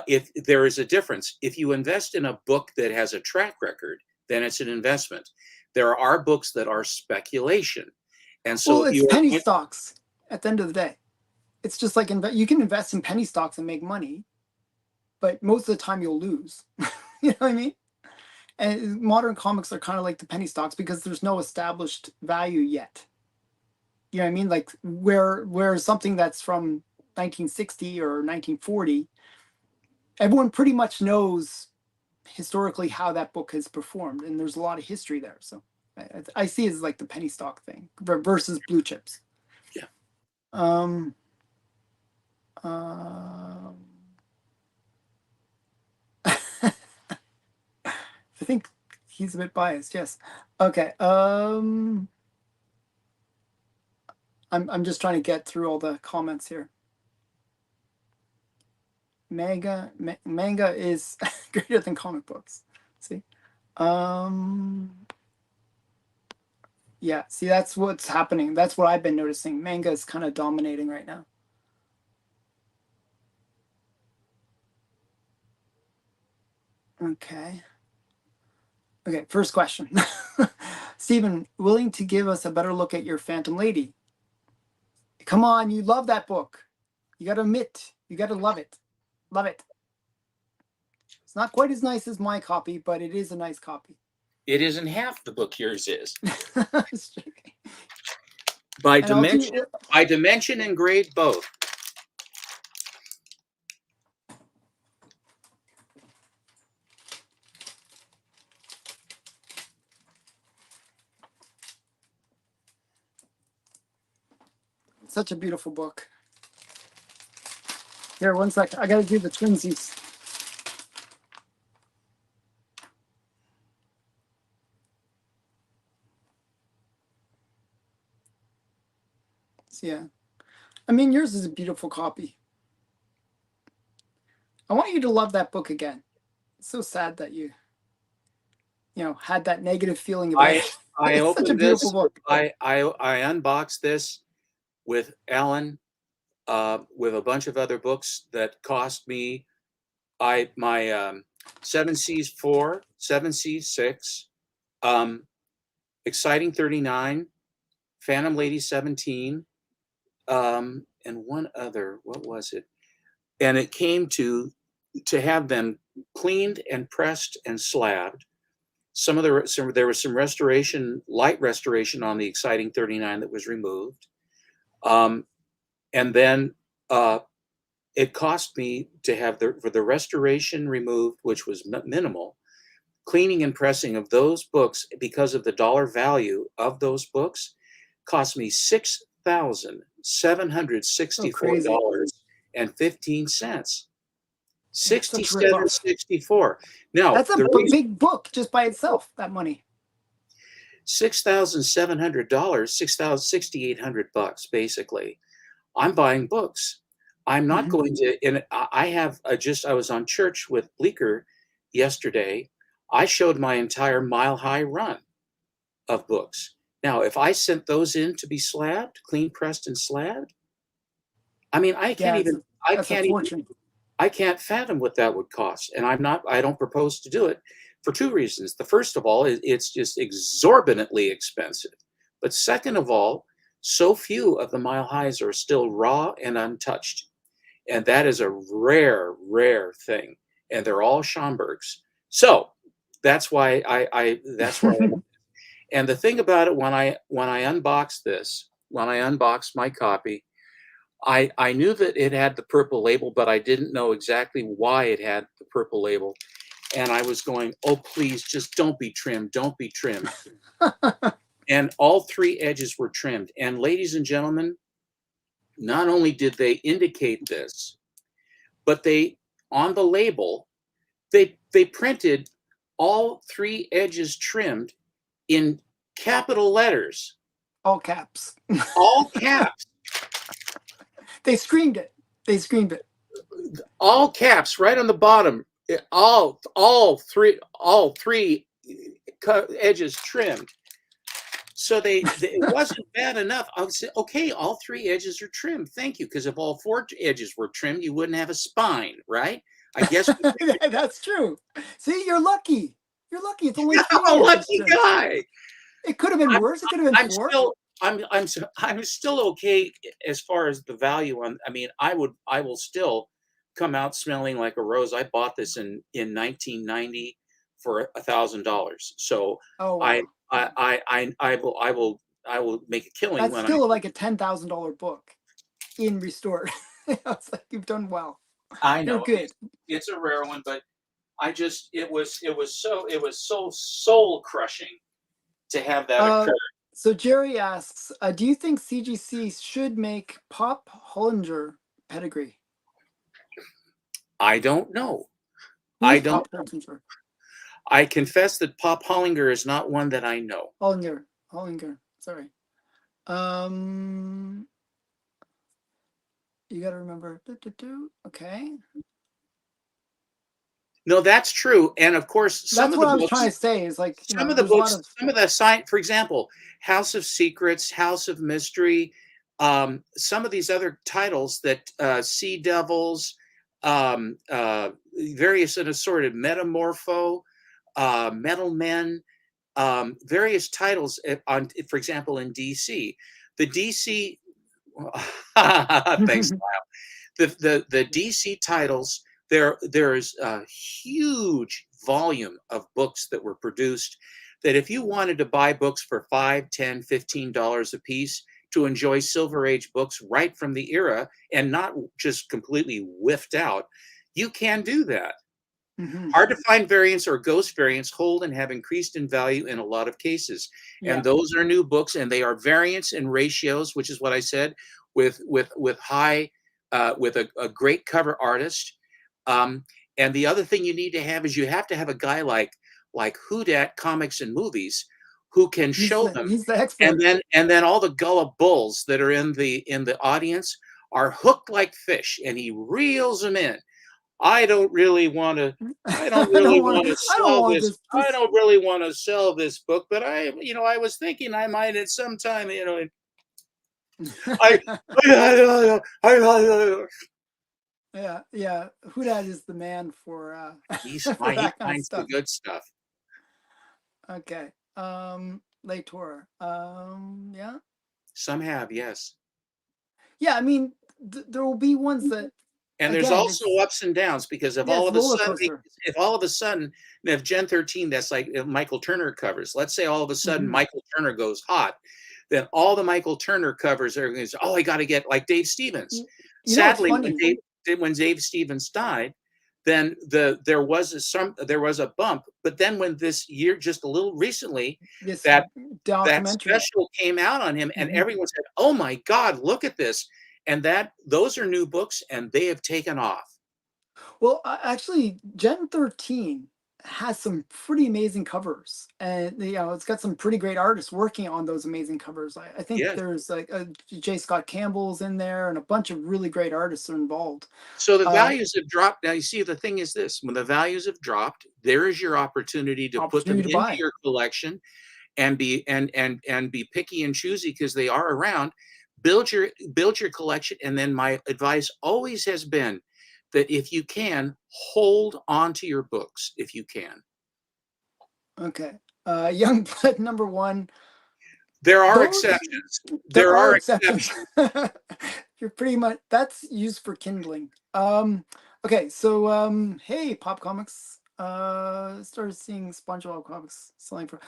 If there is a difference, if you invest in a book that has a track record, then it's an investment. There are books that are speculation. And so
Well,
if
it's
you
penny
are,
stocks at the end of the day. It's just like you can invest in penny stocks and make money, but most of the time you'll lose. You know what I mean? And modern comics are kind of like the penny stocks because there's no established value yet. You know what I mean? Like where something that's from 1960 or 1940, everyone pretty much knows historically how that book has performed, and there's a lot of history there. So I see it as like the penny stock thing versus blue chips.
yeah.
I think he's a bit biased. Yes. Okay. I'm just trying to get through all the comments here. Manga is greater than comic books. See. Yeah. See, that's what's happening. That's what I've been noticing. Manga is kind of dominating right now. Okay. Okay, first question. Stephen, willing to give us a better look at your Phantom Lady? Come on, you love that book. You got to admit, you got to love it. Love it. It's not quite as nice as my copy, but it is a nice copy.
It isn't half the book yours is. By dimension and grade both.
Such a beautiful book. Here, one sec. I got to do the twinsies. So, yeah. I mean, yours is a beautiful copy. I want you to love that book again. It's so sad that you had that negative feeling about it.
I opened this. I unboxed this with Alan, with a bunch of other books that cost me my 7Cs 4, 7Cs 6, Exciting 39, Phantom Lady 17, and one other. What was it? And it came to have them cleaned and pressed and slabbed. There was some light restoration on the Exciting 39 that was removed. And then it cost me to have for the restoration removed, which was minimal, cleaning and pressing of those books, because of the dollar value of those books, cost me $6,764.15. 67.64. Now
that's a big book just by itself. That money.
$6,700, $6,800 basically. I'm buying books. I'm not going to. And I was on church with Bleecker yesterday. I showed my entire Mile High run of books. Now, if I sent those in to be slabbed, clean pressed and slabbed, I mean, I can't fathom what that would cost. And I don't propose to do it for two reasons. The first of all, it's just exorbitantly expensive. But second of all, so few of the Mile Highs are still raw and untouched. And that is a rare, rare thing. And they're all Schomburgs. So that's why and the thing about it, when I unboxed my copy, I knew that it had the purple label, but I didn't know exactly why it had the purple label. And I was going, oh, please, just don't be trimmed. Don't be trimmed. And all three edges were trimmed. And ladies and gentlemen, not only did they indicate this, but on the label, they printed all three edges trimmed in capital letters.
All caps.
All caps.
They screamed it.
All caps right on the bottom. All three edges trimmed. So it wasn't bad enough. I would say, okay, all 3 edges are trimmed. Thank you. Because if all 4 edges were trimmed, you wouldn't have a spine, right? I guess.
That's true. See, you're lucky. You're lucky. It's only 3
I'm a
edges
lucky
trimmed.
guy.
It could have been worse. It could have been
I'm
4.
still, I'm still okay as far as the value on. I mean, I will still come out smelling like a rose. I bought this in 1990 for $1,000. So
Oh wow.
I will make a killing
That's
when
still like a $10,000 book in restored. It's like you've done well.
I
You're
know
good.
it's a rare one, but it was so soul crushing to have that occur.
So Jerry asks, do you think CGC should make Pop Hollinger pedigree?
I don't know.
Who's Pop Hollinger?
I confess that Pop Hollinger is not one that I know.
Hollinger. Sorry. You got to remember. Okay.
No, that's true. And of course,
that's what I was trying to say is like
some of the books, some of the science, for example, House of Secrets, House of Mystery, some of these other titles that Sea Devils, various and assorted Metamorpho, Metal Men, various titles on, for example, in DC. The DC, thanks, Lyle. The DC titles. There is a huge volume of books that were produced that if you wanted to buy books for $5, $10, $15 a piece to enjoy Silver Age books right from the era and not just completely whiffed out, you can do that.
Mm-hmm.
Hard to find variants or ghost variants hold and have increased in value in a lot of cases. Yeah. And those are new books, and they are variants and ratios, which is what I said, with high, with a great cover artist. And the other thing you need to have is you have to have a guy like Whodhat Comics and Movies who can show them.
He's the expert.
And then all the gullah bulls that are in the audience are hooked like fish, and he reels them in. I don't really want to sell this. I don't really want to sell this book, but I was thinking I might at some time,
Yeah. Whodhat is the man for
he
finds
the good stuff.
Okay. Later. Yeah.
Some have, yes.
Yeah, I mean, there will be ones that.
And there's also ups and downs because if all of a sudden, if Gen 13, that's like Michael Turner covers. Let's say all of a sudden Michael Turner goes hot, then all the Michael Turner covers are going to say, "Oh, I got to get like Dave Stevens." Sadly, when Dave Stevens died, then there was a bump. But then when this year, just a little recently, that special came out on him, and everyone said, "Oh my God, look at this!" And those are new books, and they have taken off.
Well, actually, Gen 13 has some pretty amazing covers, and it's got some pretty great artists working on those amazing covers. I think there's like J. Scott Campbell's in there, and a bunch of really great artists are involved.
So the values have dropped. Now you see, the thing is this: when the values have dropped, there is your opportunity to put them into your collection, and be picky and choosy because they are around. Build your collection, and then my advice always has been that if you can, hold on to your books if you can.
Okay. Youngblood #1.
There are exceptions. There are exceptions.
You're pretty much, that's used for kindling. Okay, so hey, Pop Comics. Started seeing SpongeBob comics selling for.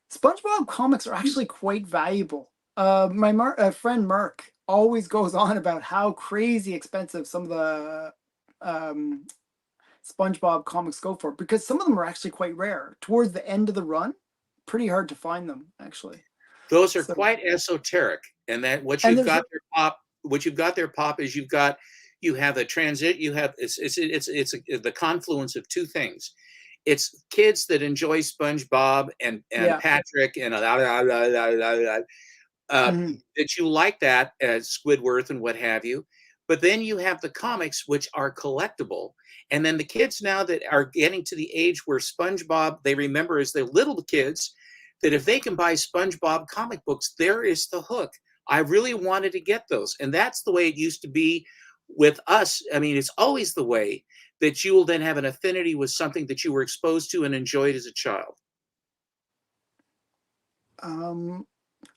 SpongeBob comics are actually quite valuable. My friend Mark always goes on about how crazy expensive some of the SpongeBob comics go for, because some of them are actually quite rare. Towards the end of the run, pretty hard to find them, actually.
Those are quite esoteric, and that what you've got there, Pop, is you have a transit. You have it's the confluence of two things. It's kids that enjoy SpongeBob and Patrick and that you like that as Squidward and what have you, But then you have the comics, which are collectible. And then the kids now that are getting to the age where SpongeBob, they remember as they're little kids, that if they can buy SpongeBob comic books, there is the hook. I really wanted to get those. And that's the way it used to be with us. I mean, it's always the way that you will then have an affinity with something that you were exposed to and enjoyed as a child.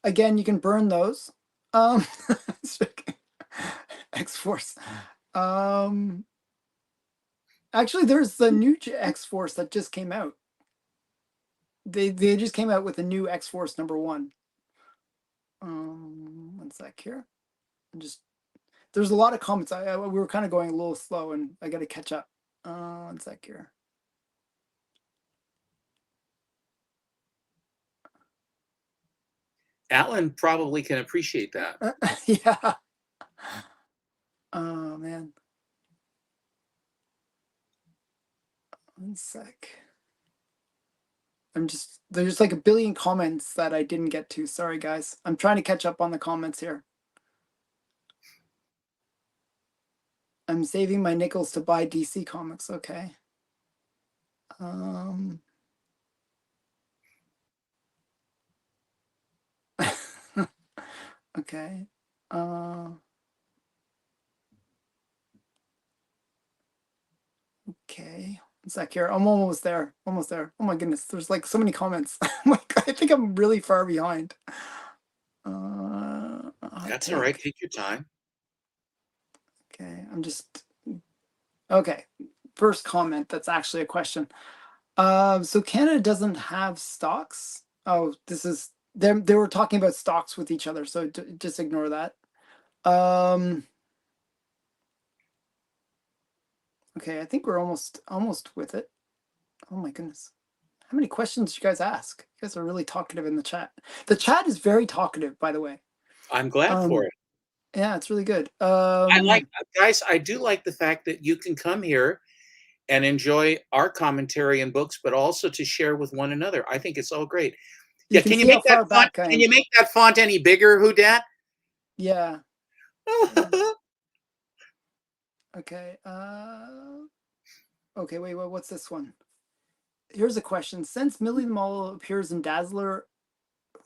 Again, you can burn those. XForce. Actually, there's the new XForce that just came out. They just came out with a new XForce #1. One sec here. There's a lot of comments. We were kind of going a little slow, and I got to catch up. One sec here.
Alan probably can appreciate that.
Yeah. Oh man. One sec. There's just like a billion comments that I didn't get to. Sorry, guys. I'm trying to catch up on the comments here. I'm saving my nickels to buy DC comics. Okay. Okay. Okay. One sec here. I'm almost there. Almost there. Oh my goodness. There's like so many comments. I think I'm really far behind.
That's all right. Take your time.
Okay. Okay. First comment. That's actually a question. So Canada doesn't have stocks. Oh, this is them. They were talking about stocks with each other. So just ignore that. Okay, I think we're almost with it. Oh my goodness. How many questions did you guys ask? You guys are really talkative in the chat. The chat is very talkative, by the way.
I'm glad for it.
Yeah, it's really good.
Guys, I do like the fact that you can come here and enjoy our commentary and books, but also to share with one another. I think it's all great. Yeah, can you make that font? Can you make that font any bigger, Whodad?
Yeah. Okay. Okay, wait, what's this one? Here's a question. Since Millie the Model appears in Dazzler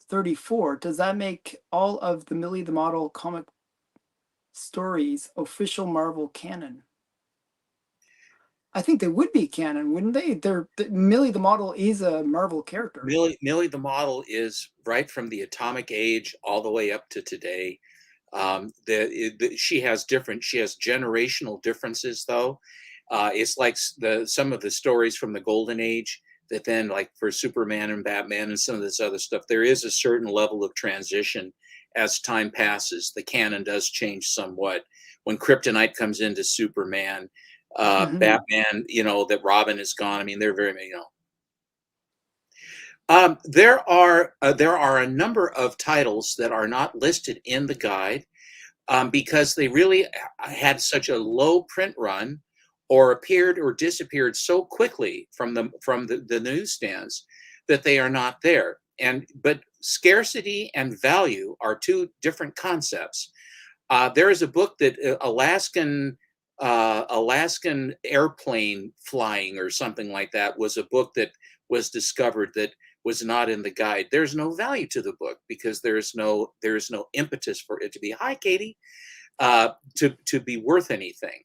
34, does that make all of the Millie the Model comic stories official Marvel canon? I think they would be canon, wouldn't they? Millie the Model is a Marvel character.
Millie the Model is right from the Atomic Age all the way up to today. She has generational differences, though. It's like some of the stories from the Golden Age that then, like for Superman and Batman and some of this other stuff, there is a certain level of transition as time passes. The canon does change somewhat. When Kryptonite comes into Superman, Batman, that Robin is gone. I mean, they're very, there are a number of titles that are not listed in the guide because they really had such a low print run, or appeared or disappeared so quickly from the newsstands that they are not there. But scarcity and value are two different concepts. There is a book that Alaskan airplane flying or something like that was a book that was discovered that was not in the guide. There's no value to the book because there is no impetus for it to be, hi Katie, to be worth anything.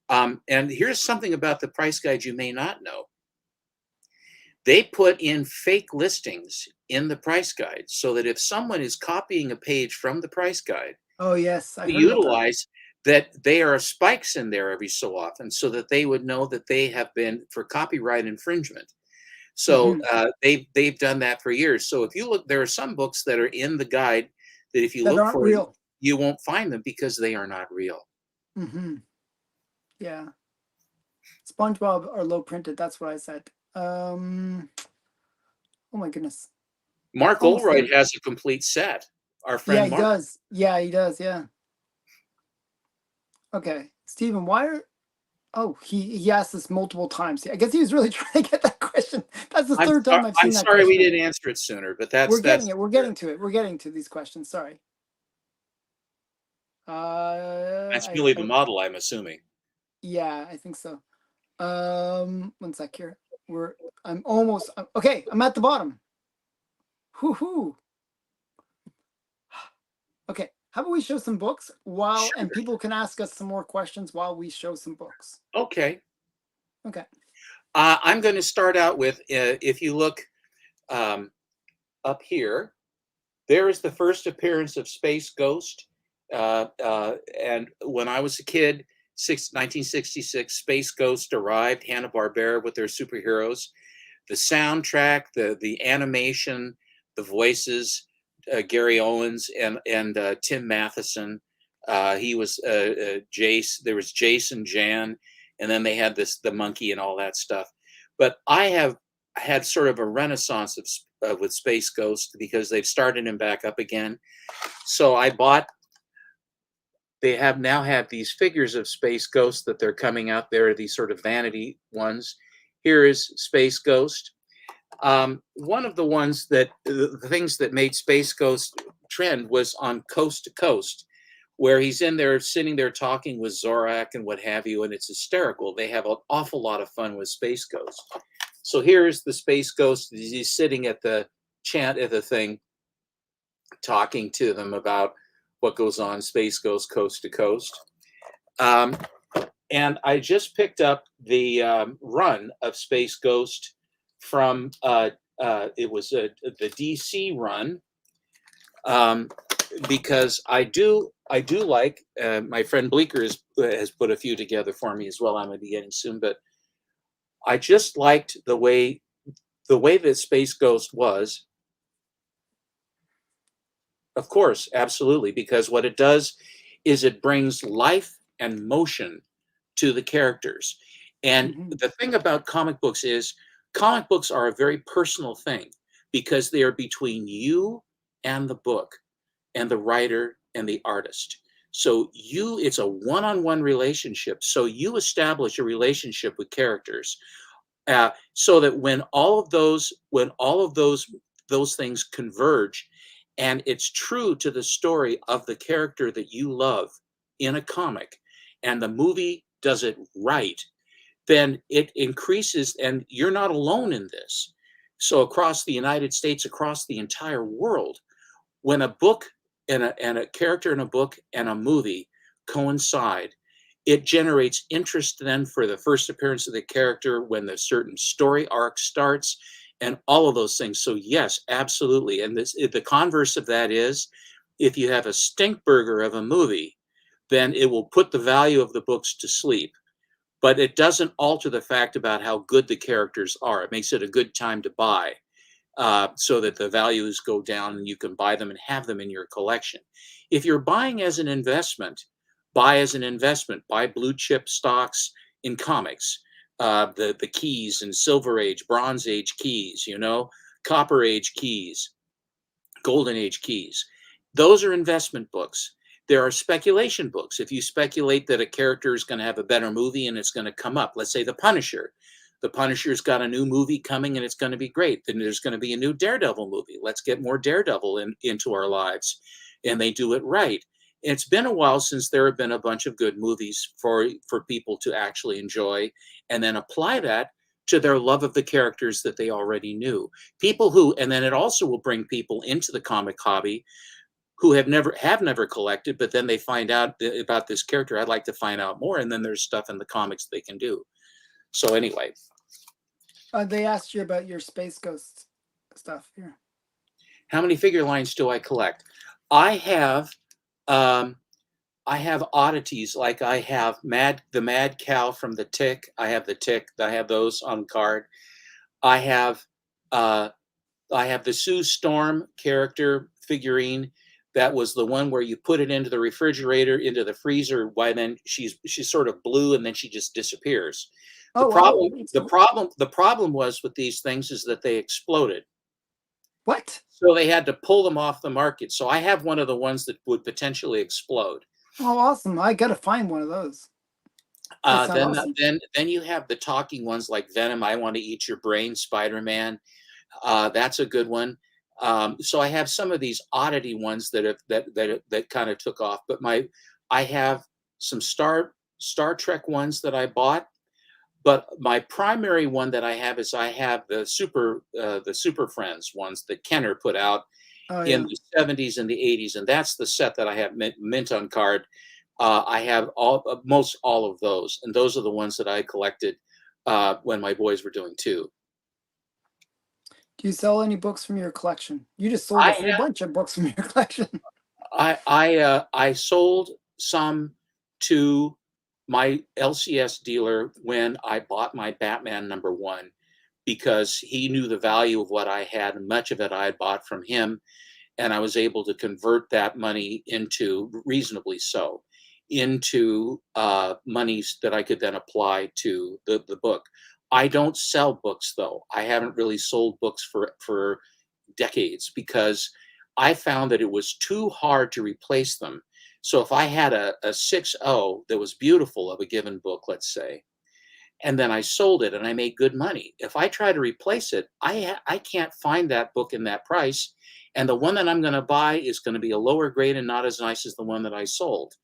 And here's something about the price guide you may not know. They put in fake listings in the price guide so that if someone is copying a page from the price guide,
oh yes, I
utilize that there are spikes in there every so often so that they would know that they have been for copyright infringement. So they've done that for years. So if you look, there are some books that are in the guide that if you look for them, you won't find them because they are not real.
Yeah. SpongeBob are low printed. That's what I said. Oh my goodness.
Mark Oldroyd has a complete set. Our friend
Mark. Does. Yeah, he does. Yeah. Okay. Stephen, why are... Oh, he asked this multiple times. I guess he was really trying to get that question. That's the third time I've seen that question.
I'm sorry we didn't answer it sooner, but that's...
We're getting it. We're getting to it. We're getting to these questions. Sorry.
That's
I
Millie the
don't.
model, I'm assuming.
Yeah, I think so. 1 sec here. I'm almost. Okay, I'm at the bottom. Hoo. Okay, how about we show some books and
Sure.
people can ask us some more questions while we show some books.
Okay.
Okay.
I'm going to start out with, if you look um, up here, there is the first appearance of Space Ghost. And when I was a kid, 1966, Space Ghost arrived, Hanna-Barbera with their superheroes. The soundtrack, the animation, the voices, Gary Owens and Tim Matheson. He was Jace. There was Jason, Jan, and then they had the monkey and all that stuff. But I have had sort of a renaissance with Space Ghost because they've started him back up again. So I bought. They have now had these figures of Space Ghost that they're coming out. There are these sort of vanity ones. Here is Space Ghost. One of the ones the things that made Space Ghost trend was on Coast to Coast, where he's in there sitting there talking with Zorak and what have you, and it's hysterical. They have an awful lot of fun with Space Ghost. So here's the Space Ghost. He's sitting at the chant at the thing, talking to them about what goes on Space Ghost Coast to Coast. And I just picked up the run of Space Ghost from it was the DC run, because I do like my friend Bleecker has put a few together for me as well. I'm going to be getting soon, but I just liked the way that Space Ghost was. Of course, absolutely, because what it does is it brings life and motion to the characters. And the thing about comic books is comic books are a very personal thing because they are between you and the book and the writer and the artist. So it's a one-on-one relationship. So you establish a relationship with characters, so that when all of those things converge, and it's true to the story of the character that you love in a comic, and the movie does it right, then it increases, and you're not alone in this. So across the United States, across the entire world, when a book and a character in a book and a movie coincide, it generates interest then for the first appearance of the character, when the certain story arc starts, and all of those things. So yes, absolutely. And the converse of that is, if you have a stinkburger of a movie, then it will put the value of the books to sleep. But it doesn't alter the fact about how good the characters are. It makes it a good time to buy, so that the values go down and you can buy them and have them in your collection. If you're buying as an investment, buy as an investment. Buy blue chip stocks in comics, the keys and Silver Age, Bronze Age keys, Copper Age keys, Golden Age keys. Those are investment books. There are speculation books. If you speculate that a character is going to have a better movie and it's going to come up, let's say The Punisher. The Punisher's got a new movie coming and it's going to be great. Then there's going to be a new Daredevil movie. Let's get more Daredevil into our lives. And they do it right. It's been a while since there have been a bunch of good movies for people to actually enjoy, and then apply that to their love of the characters that they already knew. And then it also will bring people into the comic hobby who have never collected, but then they find out about this character. I'd like to find out more. And then there's stuff in the comics they can do. So anyway.
They asked you about your Space Ghost stuff here.
How many figure lines do I collect? I have oddities, like I have the Mad Cow from the Tick. I have the Tick. I have those on card. I have the Sue Storm character figurine. That was the one where you put it into the refrigerator, into the freezer. Why then she's sort of blue and then she just disappears. The problem was with these things is that they exploded.
What?
So they had to pull them off the market. So I have one of the ones that would potentially explode.
Oh, awesome! I gotta find one of those.
Then
awesome.
then you have the talking ones like Venom. I Want to Eat Your Brain, Spider-Man. That's a good one. So I have some of these oddity ones that kind of took off. But I have some Star Trek ones that I bought, but my primary one that I have is I have the Super Friends ones that Kenner put out
Oh
in
yeah.
the 70s and the 80s, and that's the set that I have mint on card. I have most all of those, and those are the ones that I collected when my boys were doing too.
Do you sell any books from your collection? You just sold a whole bunch of books from your collection.
I sold some to my LCS dealer when I bought my Batman #1 because he knew the value of what I had, and much of it I had bought from him, and I was able to convert that money into, reasonably so, into monies that I could then apply to the book. I don't sell books though. I haven't really sold books for decades because I found that it was too hard to replace them. So if I had a 6.0 that was beautiful of a given book, let's say, and then I sold it and I made good money, if I try to replace it, I can't find that book in that price. And the one that I'm going to buy is going to be a lower grade and not as nice as the one that I sold.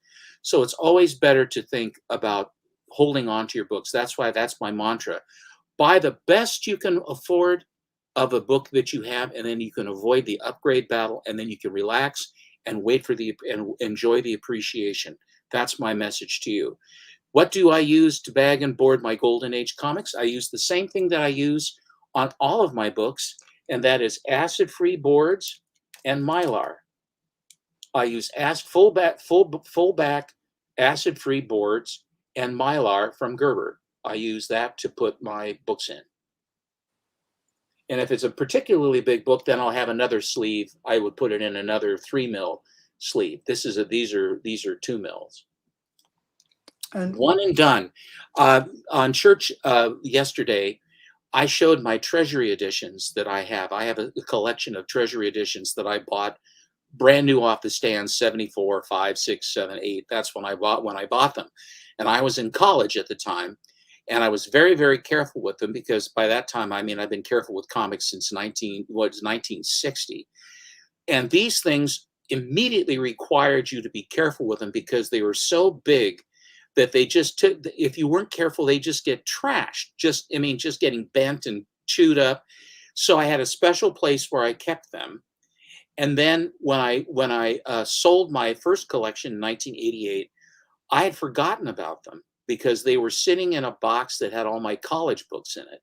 So it's always better to think about holding on to your books. That's why that's my mantra. Buy the best you can afford of a book that you have, and then you can avoid the upgrade battle, and then you can relax and wait for and enjoy the appreciation. That's my message to you. What do I use to bag and board my Golden Age comics? I use the same thing that I use on all of my books, and that is acid-free boards and Mylar. I use full back acid-free boards and Mylar from Gerber. I use that to put my books in. And if it's a particularly big book, then I'll have another sleeve. I would put it in another 3mm sleeve. These are 2 mils.
And
One and done. On church yesterday, I showed my treasury editions that I have. I have a collection of treasury editions that I bought brand new off the stand, 74, 5, 6, 7, 8. That's when I bought them. And I was in college at the time. And I was very, very careful with them because by that time, I mean, I've been careful with comics since 1960. And these things immediately required you to be careful with them because they were so big that they just took, if you weren't careful, they just get trashed. Just getting bent and chewed up. So I had a special place where I kept them. And then when I sold my first collection in 1988, I had forgotten about them because they were sitting in a box that had all my college books in it.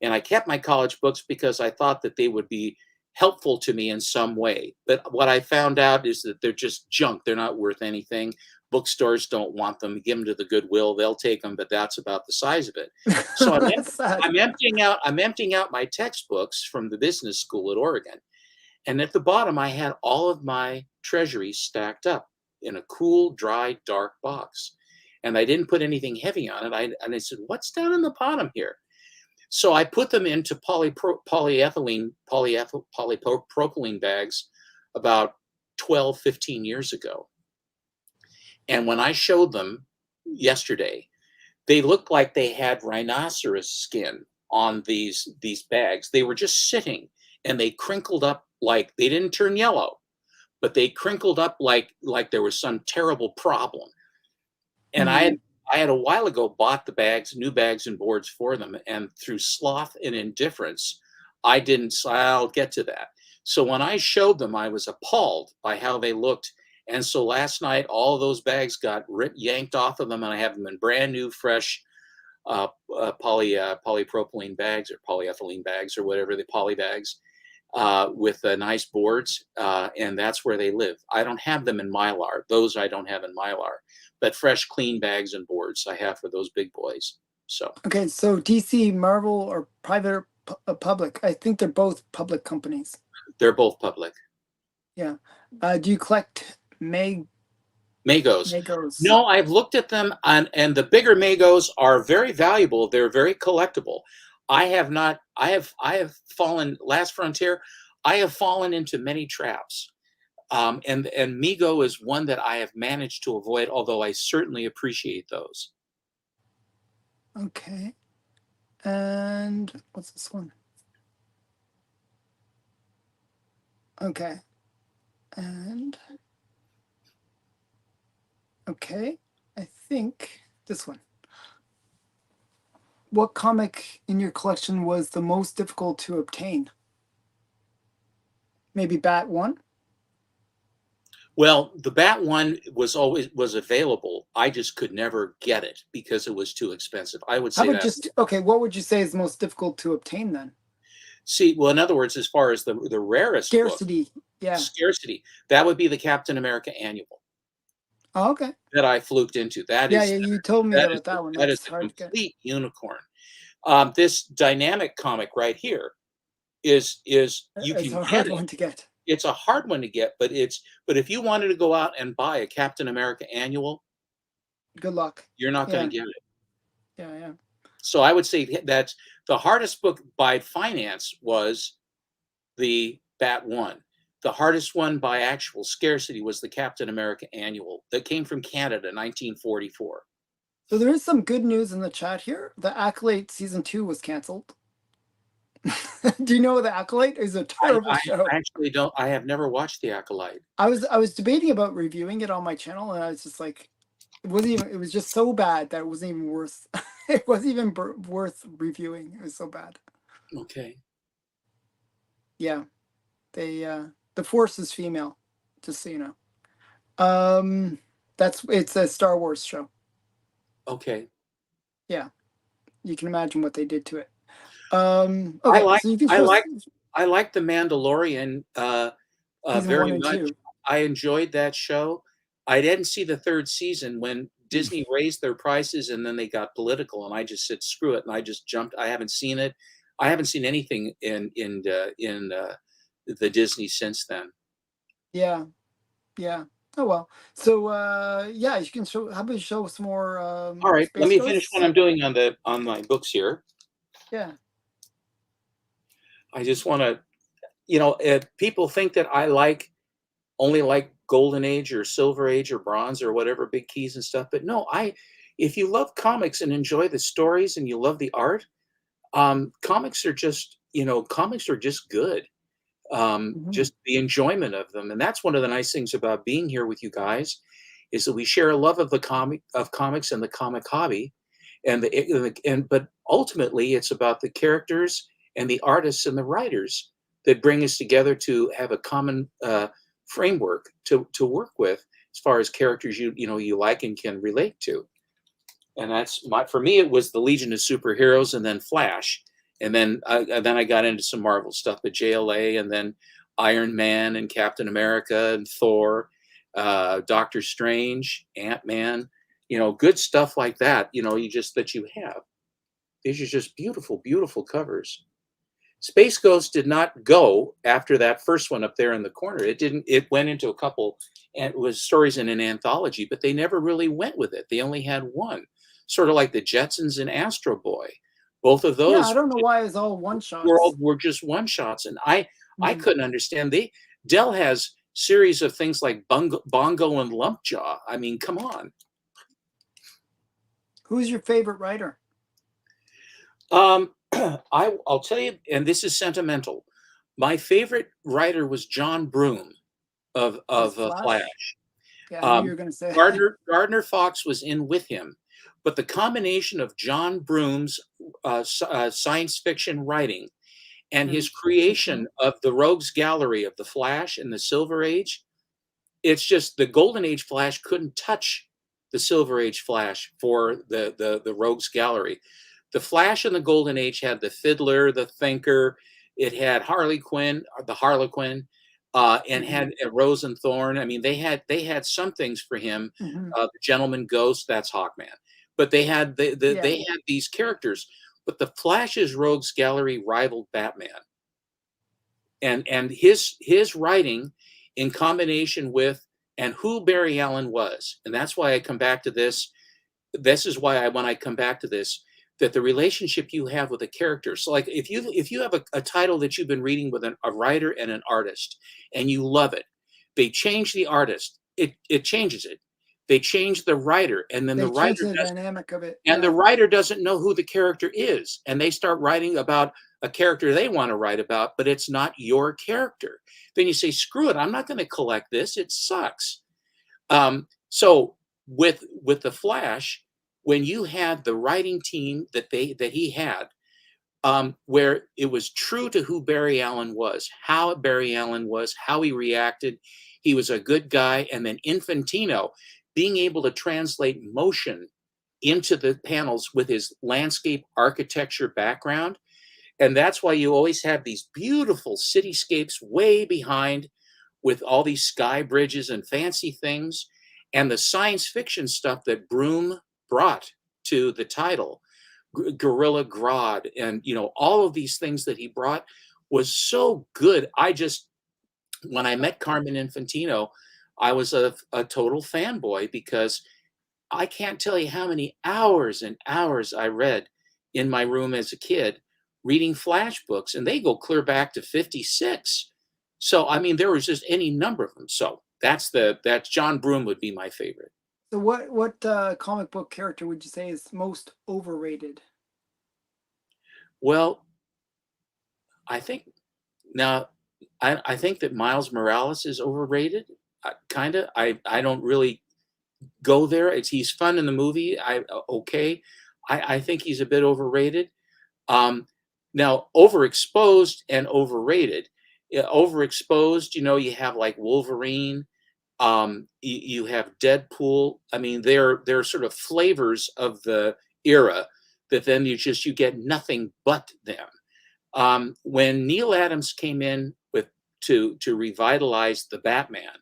And I kept my college books because I thought that they would be helpful to me in some way. But what I found out is that they're just junk. They're not worth anything. Bookstores don't want them. Give them to the Goodwill. They'll take them, but that's about the size of it. So I'm emptying out my textbooks from the business school at Oregon. And at the bottom, I had all of my treasuries stacked up in a cool, dry, dark box. And I didn't put anything heavy on it. And I said, what's down in the bottom here? So I put them into polypropylene bags about 12, 15 years ago. And when I showed them yesterday, they looked like they had rhinoceros skin on these bags. They were just sitting and they crinkled up, like they didn't turn yellow, but they crinkled up like there was some terrible problem. And I had a while ago bought the bags, new bags and boards for them, and through sloth and indifference, I'll get to that. So when I showed them, I was appalled by how they looked. And so last night, all of those bags got yanked off of them, and I have them in brand new, fresh polypropylene bags or polyethylene bags or whatever, the poly bags, with nice boards, and that's where they live. I don't have them in Mylar. Those I don't have in Mylar, but fresh, clean bags and boards I have for those big boys. So
okay, so DC, Marvel, or private or public? I think they're both public companies.
They're both public.
Yeah. Do you collect Magos?
No, I've looked at them, and the bigger Magos are very valuable. They're very collectible. I have fallen, Last Frontier, I have fallen into many traps. And Mego is one that I have managed to avoid, although I certainly appreciate those.
Okay. And what's this one? Okay. And Okay, I think this one. What comic in your collection was the most difficult to obtain? Maybe Bat One?
Well, the Bat one was available. I just could never get it because it was too expensive. I would
How
say
about
that.
just, okay, what would you say is the most difficult to obtain then?
See, well, in other words, as far as the rarest book,
Scarcity. Yeah.
Scarcity, that would be the Captain America annual
Oh, okay.
that I fluked into. That
Yeah,
is
yeah, you told me
that is
about that one.
that is
That's
a
hard to get.
complete unicorn. This dynamic comic right here is you
It's
can
a
get
hard
it.
one to get.
It's a hard one to get, but if you wanted to go out and buy a Captain America annual,
Good luck.
you're not going
Yeah,
to get it.
yeah, yeah.
So I would say that the hardest book by finance was the Bat One. The hardest one by actual scarcity was the Captain America annual that came from Canada, 1944.
So there is some good news in the chat here. The Acolyte season 2 was canceled. Do you know The Acolyte is a terrible show?
I actually don't. I have never watched The Acolyte.
I was debating about reviewing it on my channel, and I was just like, it wasn't even. It was just so bad that it wasn't even worth. It wasn't even worth reviewing. It was so bad.
Okay.
Yeah, they the Force is female, just so you know. It's a Star Wars show.
Okay.
Yeah, you can imagine what they did to it.
I
Okay,
like
so you can
I
show
like I like The Mandalorian
season
very
1 and
much.
2.
I enjoyed that show. I didn't see the third season when Disney raised their prices and then they got political, and I just said screw it, and I just jumped. I haven't seen it. I haven't seen anything in the Disney since then.
Yeah, yeah. Oh well. So yeah, you can show. How about you show some more
All right, let
Space
me finish what
Ghosts?
I'm doing on my books here.
Yeah.
I just want to, people think that I only like golden age or silver age or bronze or whatever big keys and stuff, but no, if you love comics and enjoy the stories and you love the art, comics are just good.
Mhm.
Just the enjoyment of them, and that's one of the nice things about being here with you guys, is that we share a love of comics and the comic hobby, but ultimately it's about the characters and the artists and the writers that bring us together to have a common framework to work with as far as characters you like and can relate to. And for me it was the Legion of Superheroes, and then Flash, and then I got into some Marvel stuff, but JLA, and then Iron Man and Captain America and Thor, Doctor Strange, Ant-Man, good stuff like that. That you have. These are just beautiful, beautiful covers. Space Ghost did not go after that first one up there in the corner. It didn't. It went into a couple, and it was stories in an anthology, but they never really went with it. They only had one, sort of like the Jetsons and Astro Boy. Both of
Yeah, I
those
don't know why it's all one shots.
were just one shots, and I
Mhm.
couldn't understand. Dell has series of things like Bongo and Lumpjaw. I mean, come on.
Who's your favorite writer?
I'll tell you, and this is sentimental. My favorite writer was John Broome of
Flash?
Flash.
Yeah, I knew you were going to say that.
Gardner Fox was in with him, but the combination of John Broome's science fiction writing and his
And
creation
fiction.
of the Rogues Gallery of the Flash and the Silver Age, it's just the Golden Age Flash couldn't touch the Silver Age Flash for the Rogues Gallery. The Flash in the Golden Age had the Fiddler, the Thinker. It had Harley Quinn, the Harlequin, and had Rose and Thorn. I mean, they had some things for him. The Gentleman Ghost, that's Hawkman. But they had they had these characters. But the Flash's Rogues Gallery rivaled Batman, and his writing in combination with and who Barry Allen was, and that's why I come back to this. This is why when I come back to this, that the relationship you have with a character. So, like if you have a title that you've been reading with a writer and an artist, and you love it, they change the artist, it changes it. They change the writer, and then
They
the
changed
writer
the
does
dynamic of it.
and the writer doesn't know who the character is, and they start writing about a character they want to write about, but it's not your character. Then you say, screw it, I'm not going to collect this. It sucks. So with the Flash, when you had the writing team that he had, where it was true to who Barry Allen was, how Barry Allen was, how he reacted. He was a good guy. And then Infantino being able to translate motion into the panels with his landscape architecture background. And that's why you always have these beautiful cityscapes way behind with all these sky bridges and fancy things. And the science fiction stuff that Broom brought to the title, Gorilla Grodd, and all of these things that he brought was so good. When I met Carmen Infantino, I was a total fanboy, because I can't tell you how many hours and hours I read in my room as a kid reading Flash books, and they go clear back to 56. So I mean, there was just any number of them. So that's John Broom would be my favorite.
So what comic book character would you say is most overrated?
Well, I think now I think that Miles Morales is overrated. Kind of. I don't really go there. He's fun in the movie. Okay. I think he's a bit overrated. Now, overexposed and overrated. Overexposed, you have like Wolverine. You have Deadpool. I mean, they're sort of flavors of the era that then you get nothing but them. When Neil Adams came in to revitalize the Batman,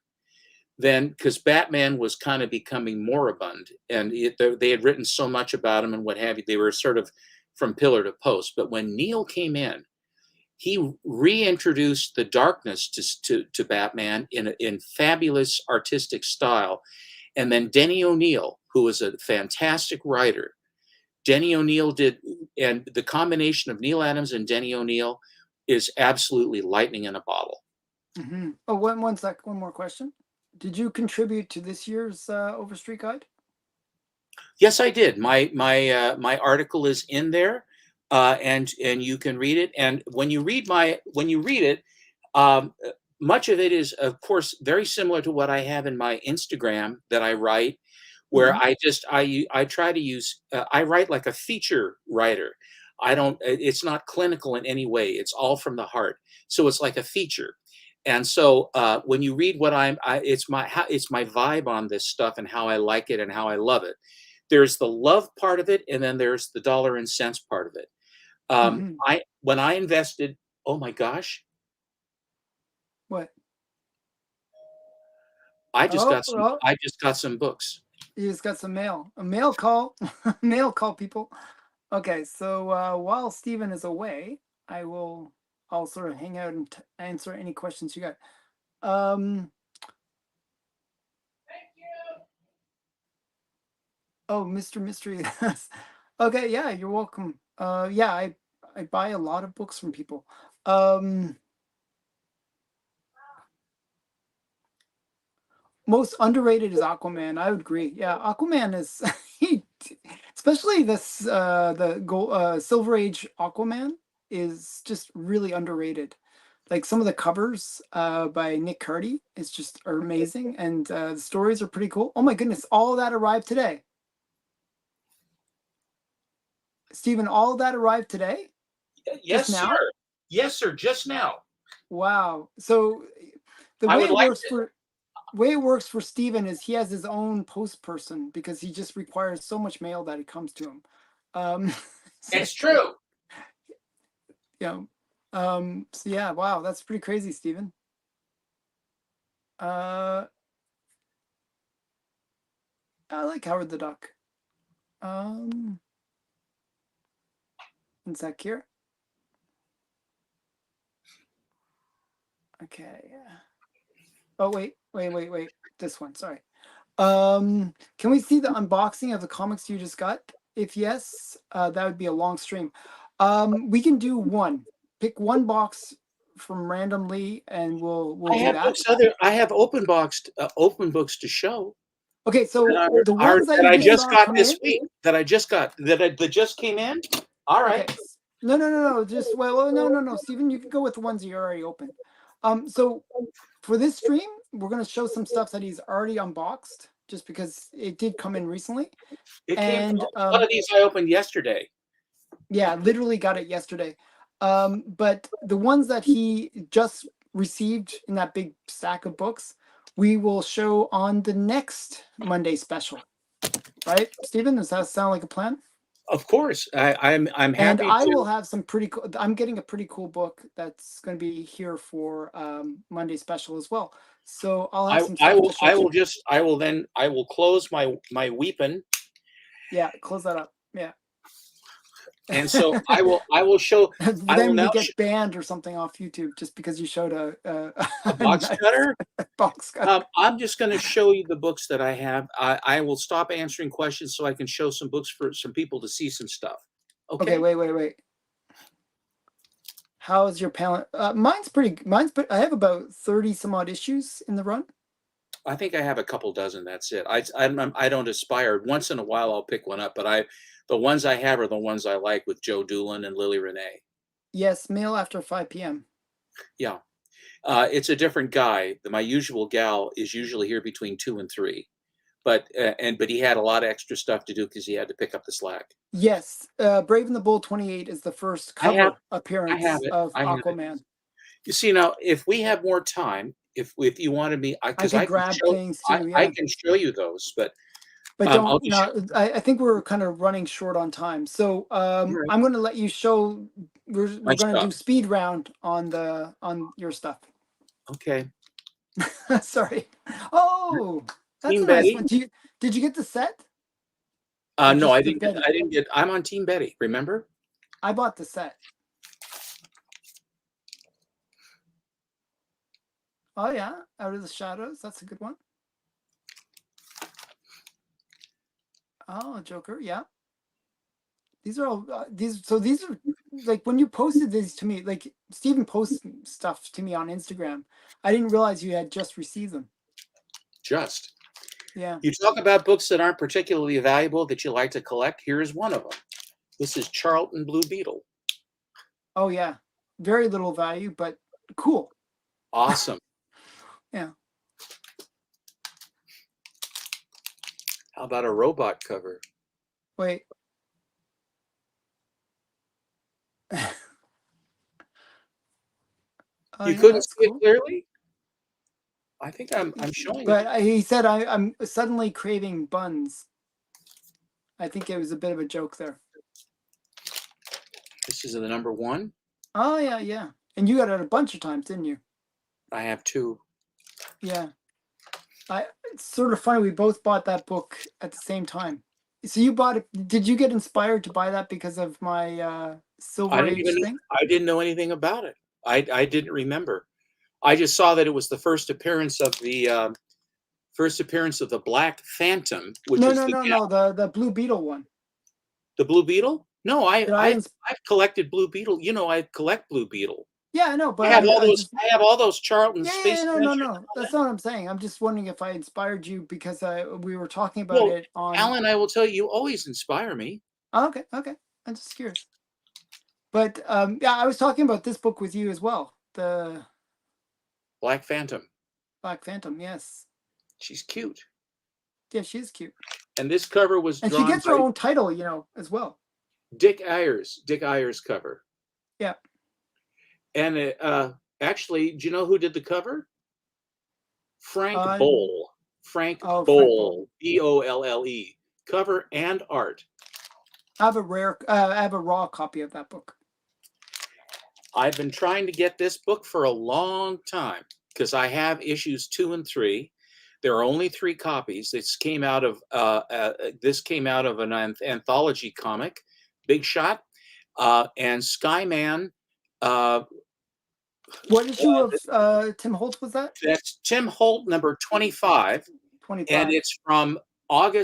then, because Batman was kind of becoming moribund, and they had written so much about him and what have you, they were sort of from pillar to post. But when Neil came in, he reintroduced the darkness to Batman in fabulous artistic style. And then Denny O'Neil, who was a fantastic writer, Denny O'Neil did, and the combination of Neil Adams and Denny O'Neil is absolutely lightning in a bottle.
Mm-hmm. Oh, one more question. Did you contribute to this year's Overstreet Guide?
Yes, I did. My article is in there, and you can read it. And when you read it, much of it is, of course, very similar to what I have in my Instagram that I write, where I try to use I write like a feature writer. It's not clinical in any way. It's all from the heart. So it's like a feature. And so when you read what it's my vibe on this stuff and how I like it and how I love it. There's the love part of it, and then there's the dollar and cents part of it. When I invested, oh my gosh,
what?
I just got some books.
You just got some mail. A mail call. Mail call, people. Okay, so while Stephen is away, I'll sort of hang out and answer any questions you got. Thank you. Oh, Mr. Mystery. Okay, yeah, you're welcome. Yeah, I buy a lot of books from people. Most underrated is Aquaman. I would agree. Yeah, Aquaman is especially this the Silver Age Aquaman is just really underrated. Like some of the covers by Nick Cardy are amazing, and the stories are pretty cool. Oh my goodness, all of that arrived today. Stephen, all of that arrived today?
Yes, sir. Yes, sir. Just now.
Wow. So the way it works for Stephen is he has his own post person, because he just requires so much mail that it comes to him.
It's true.
Yeah. So yeah, wow, that's pretty crazy, Stephen. I like Howard the Duck. Is that here? Okay. Oh wait. This one, sorry. Can we see the unboxing of the comics you just got? If yes, that would be a long stream. We can do one. Pick one box from randomly, and we'll do that.
I have open books to show.
Okay, so the ones that
I just got this week, that just came in. All right.
Okay. No. Just no. Stephen, you can go with the ones that you already opened. So for this stream, we're gonna show some stuff that he's already unboxed. just because it did come in recently.
It
And
one of these I opened yesterday.
yeah, literally got it yesterday. But the ones that he just received in that big stack of books, we will show on the next Monday special. Right, Stephen? Does that sound like a plan?
Of course, I'm
And
happy
I
to.
will have some pretty cool. I'm getting a pretty cool book that's going to be here for Monday special as well. So I'll have some stuff to show you.
I will close my weeping.
Yeah, close that up. Yeah.
And so I will show. I will
Then we
now
get banned or something off YouTube just because you showed
a box
nice
cutter.
box cutter.
I'm just going to show you the books that I have. I will stop answering questions so I can show some books for some people to see some stuff. Okay.
Okay, wait. How's your palette? Mine's but I have about 30 some odd issues in the run.
I think I have a couple dozen. That's it. I don't aspire. Once in a while, I'll pick one up, but the ones I have are the ones I like with Joe Doolin and Lily Renee.
Yes, mail after 5 p.m.
Yeah, it's a different guy. My usual gal is usually here between 2 and 3, but he had a lot of extra stuff to do because he had to pick up the slack.
Yes, Brave and the Bold 28 is the first cover appearance of Aquaman.
You see, now if we have more time, if you wanted me, because I can show you those, but
don't. I think we're kind of running short on time, so I'm going to let you show. We're going to do speed round on your stuff.
Okay.
Sorry. Oh, that's
Team
a nice
Betty.
one. Did you get the set?
No, I didn't get. I'm on Team Betty. Remember?
I bought the set. Oh yeah, Out of the Shadows. That's a good one. Oh, Joker. Yeah. These are all So these are like when you posted these to me. Like Stephen posts stuff to me on Instagram. I didn't realize you had just received them.
Just.
Yeah.
You talk about books that aren't particularly valuable that you like to collect. Here is one of them. This is Charlton Blue Beetle.
Oh yeah, very little value, but cool.
Awesome.
Yeah.
How about a robot cover?
Wait.
You couldn't see it clearly? I think I'm showing it.
But he said I'm suddenly craving buns. I think it was a bit of a joke there.
This is the number 1.
Oh yeah. And you got it a bunch of times, didn't you?
I have 2.
Yeah. It's sort of funny. We both bought that book at the same time. So you bought it. Did you get inspired to buy that because of my Silver Age thing?
I didn't know anything about it. I didn't remember. I just saw that it was the first appearance of the Black Phantom, which
no, the Blue Beetle one.
The Blue Beetle? No, I've collected Blue Beetle. You know, I collect Blue Beetle.
Yeah, I know, but
I have all those Charlton Space.
No. That's not what I'm saying. I'm just wondering if I inspired you because we were talking about it on.
Alan, I will tell you, you always inspire me.
Oh, okay. I'm just curious. But yeah, I was talking about this book with you as well. The
Black Phantom.
Black Phantom, yes.
She's cute.
Yeah, she is cute.
And this cover was
drawn. And she gets her own title, as well.
Dick Ayers cover.
Yeah.
And actually, do you know who did the cover? Frank Boll. Frank Boll. B-O-L-L-E. Cover and art.
I have a raw copy of that book.
I've been trying to get this book for a long time because I have issues 2 and 3. There are only 3 copies. This came out of an anthology comic, Big Shot, and Skyman.
What issue of Tim Holt was that?
That's Tim Holt number 25.
25.
And it's from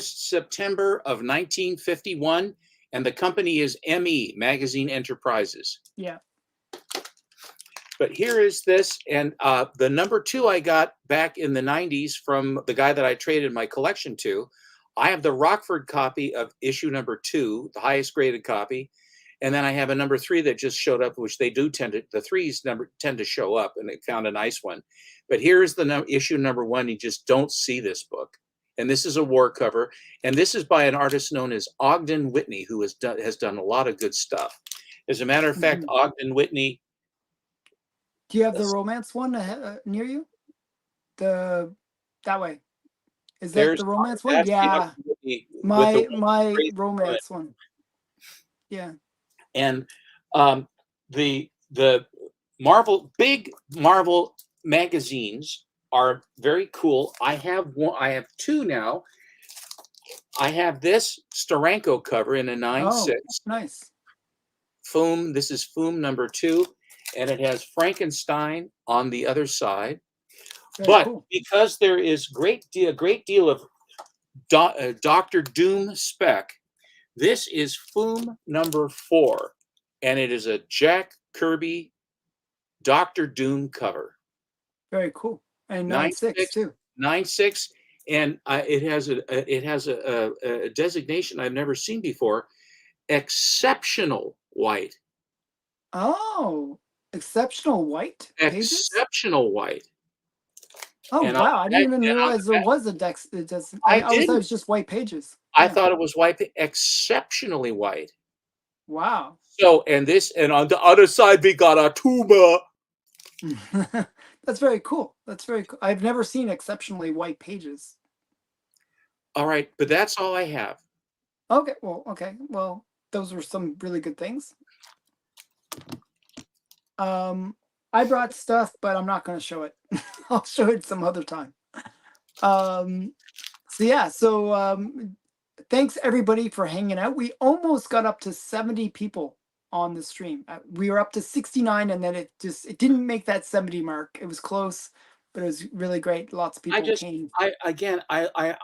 September of 1951. And the company is ME, Magazine Enterprises.
Yeah.
But here is this. And the number 2 I got back in the 90s from the guy that I traded my collection to. I have the Rockford copy of issue number 2, the highest graded copy. And then I have a number 3 that just showed up, which they do the 3s tend to show up, and they found a nice one. But here's the issue number 1. You just don't see this book. and this is a war cover, and this is by an artist known as Ogden Whitney, who has done a lot of good stuff. As a matter of fact, Ogden Whitney.
Do you have the romance one near you? That way. Is that the romance one? Yeah. My romance one. Yeah.
And the big Marvel magazines are very cool. I have two now. I have this Steranko cover in a 9/6.
Nice.
Foom. This is Foom number 2, and it has Frankenstein on the other side. But because there is a great deal of Dr. Doom spec, this is Foom number 4, and it is a Jack Kirby Dr. Doom cover.
Very cool. And 9/6 too.
9/6, and it has a designation I've never seen before: exceptional white.
Oh, exceptional white pages?
Exceptional white.
Oh, and wow. I didn't even realize there was a dex. I thought it was just white pages.
I thought it was white, exceptionally white.
Wow.
So, and on the other side, we got a tuba.
That's very cool. That's very cool. I've never seen exceptionally white pages.
All right, but that's all I have.
Okay. Well, those were some really good things. I brought stuff, but I'm not going to show it. I'll show it some other time. Thanks everybody for hanging out. We almost got up to 70 people on the stream. We were up to 69, and then it didn't make that 70 mark. It was close, but it was really great. Lots of people came.
I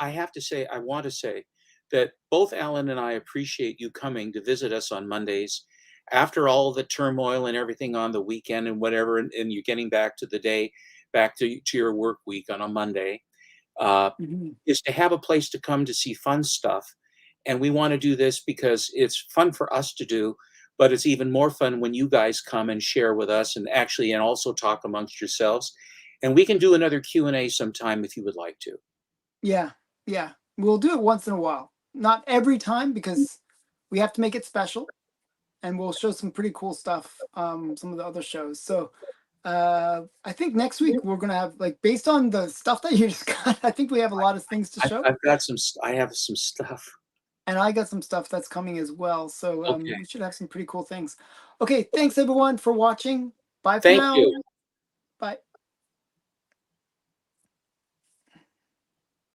have to say, I want to say that both Alan and I appreciate you coming to visit us on Mondays after all the turmoil and everything on the weekend and whatever, and you're getting back to the day, back to your work week on a Monday, is to have a place to come to see fun stuff. And we want to do this because it's fun for us to do, but it's even more fun when you guys come and share with us and also talk amongst yourselves. And we can do another Q&A sometime if you would like to.
Yeah. We'll do it once in a while. Not every time, because we have to make it special. And we'll show some pretty cool stuff, some of the other shows. So I think next week we're going to have, based on the stuff that you just got, I think we have a lot of things to show.
I have some stuff.
And I got some stuff that's coming as well. So we should have some pretty cool things. Okay, thanks everyone for watching. Bye for now.
Thank you.
Bye.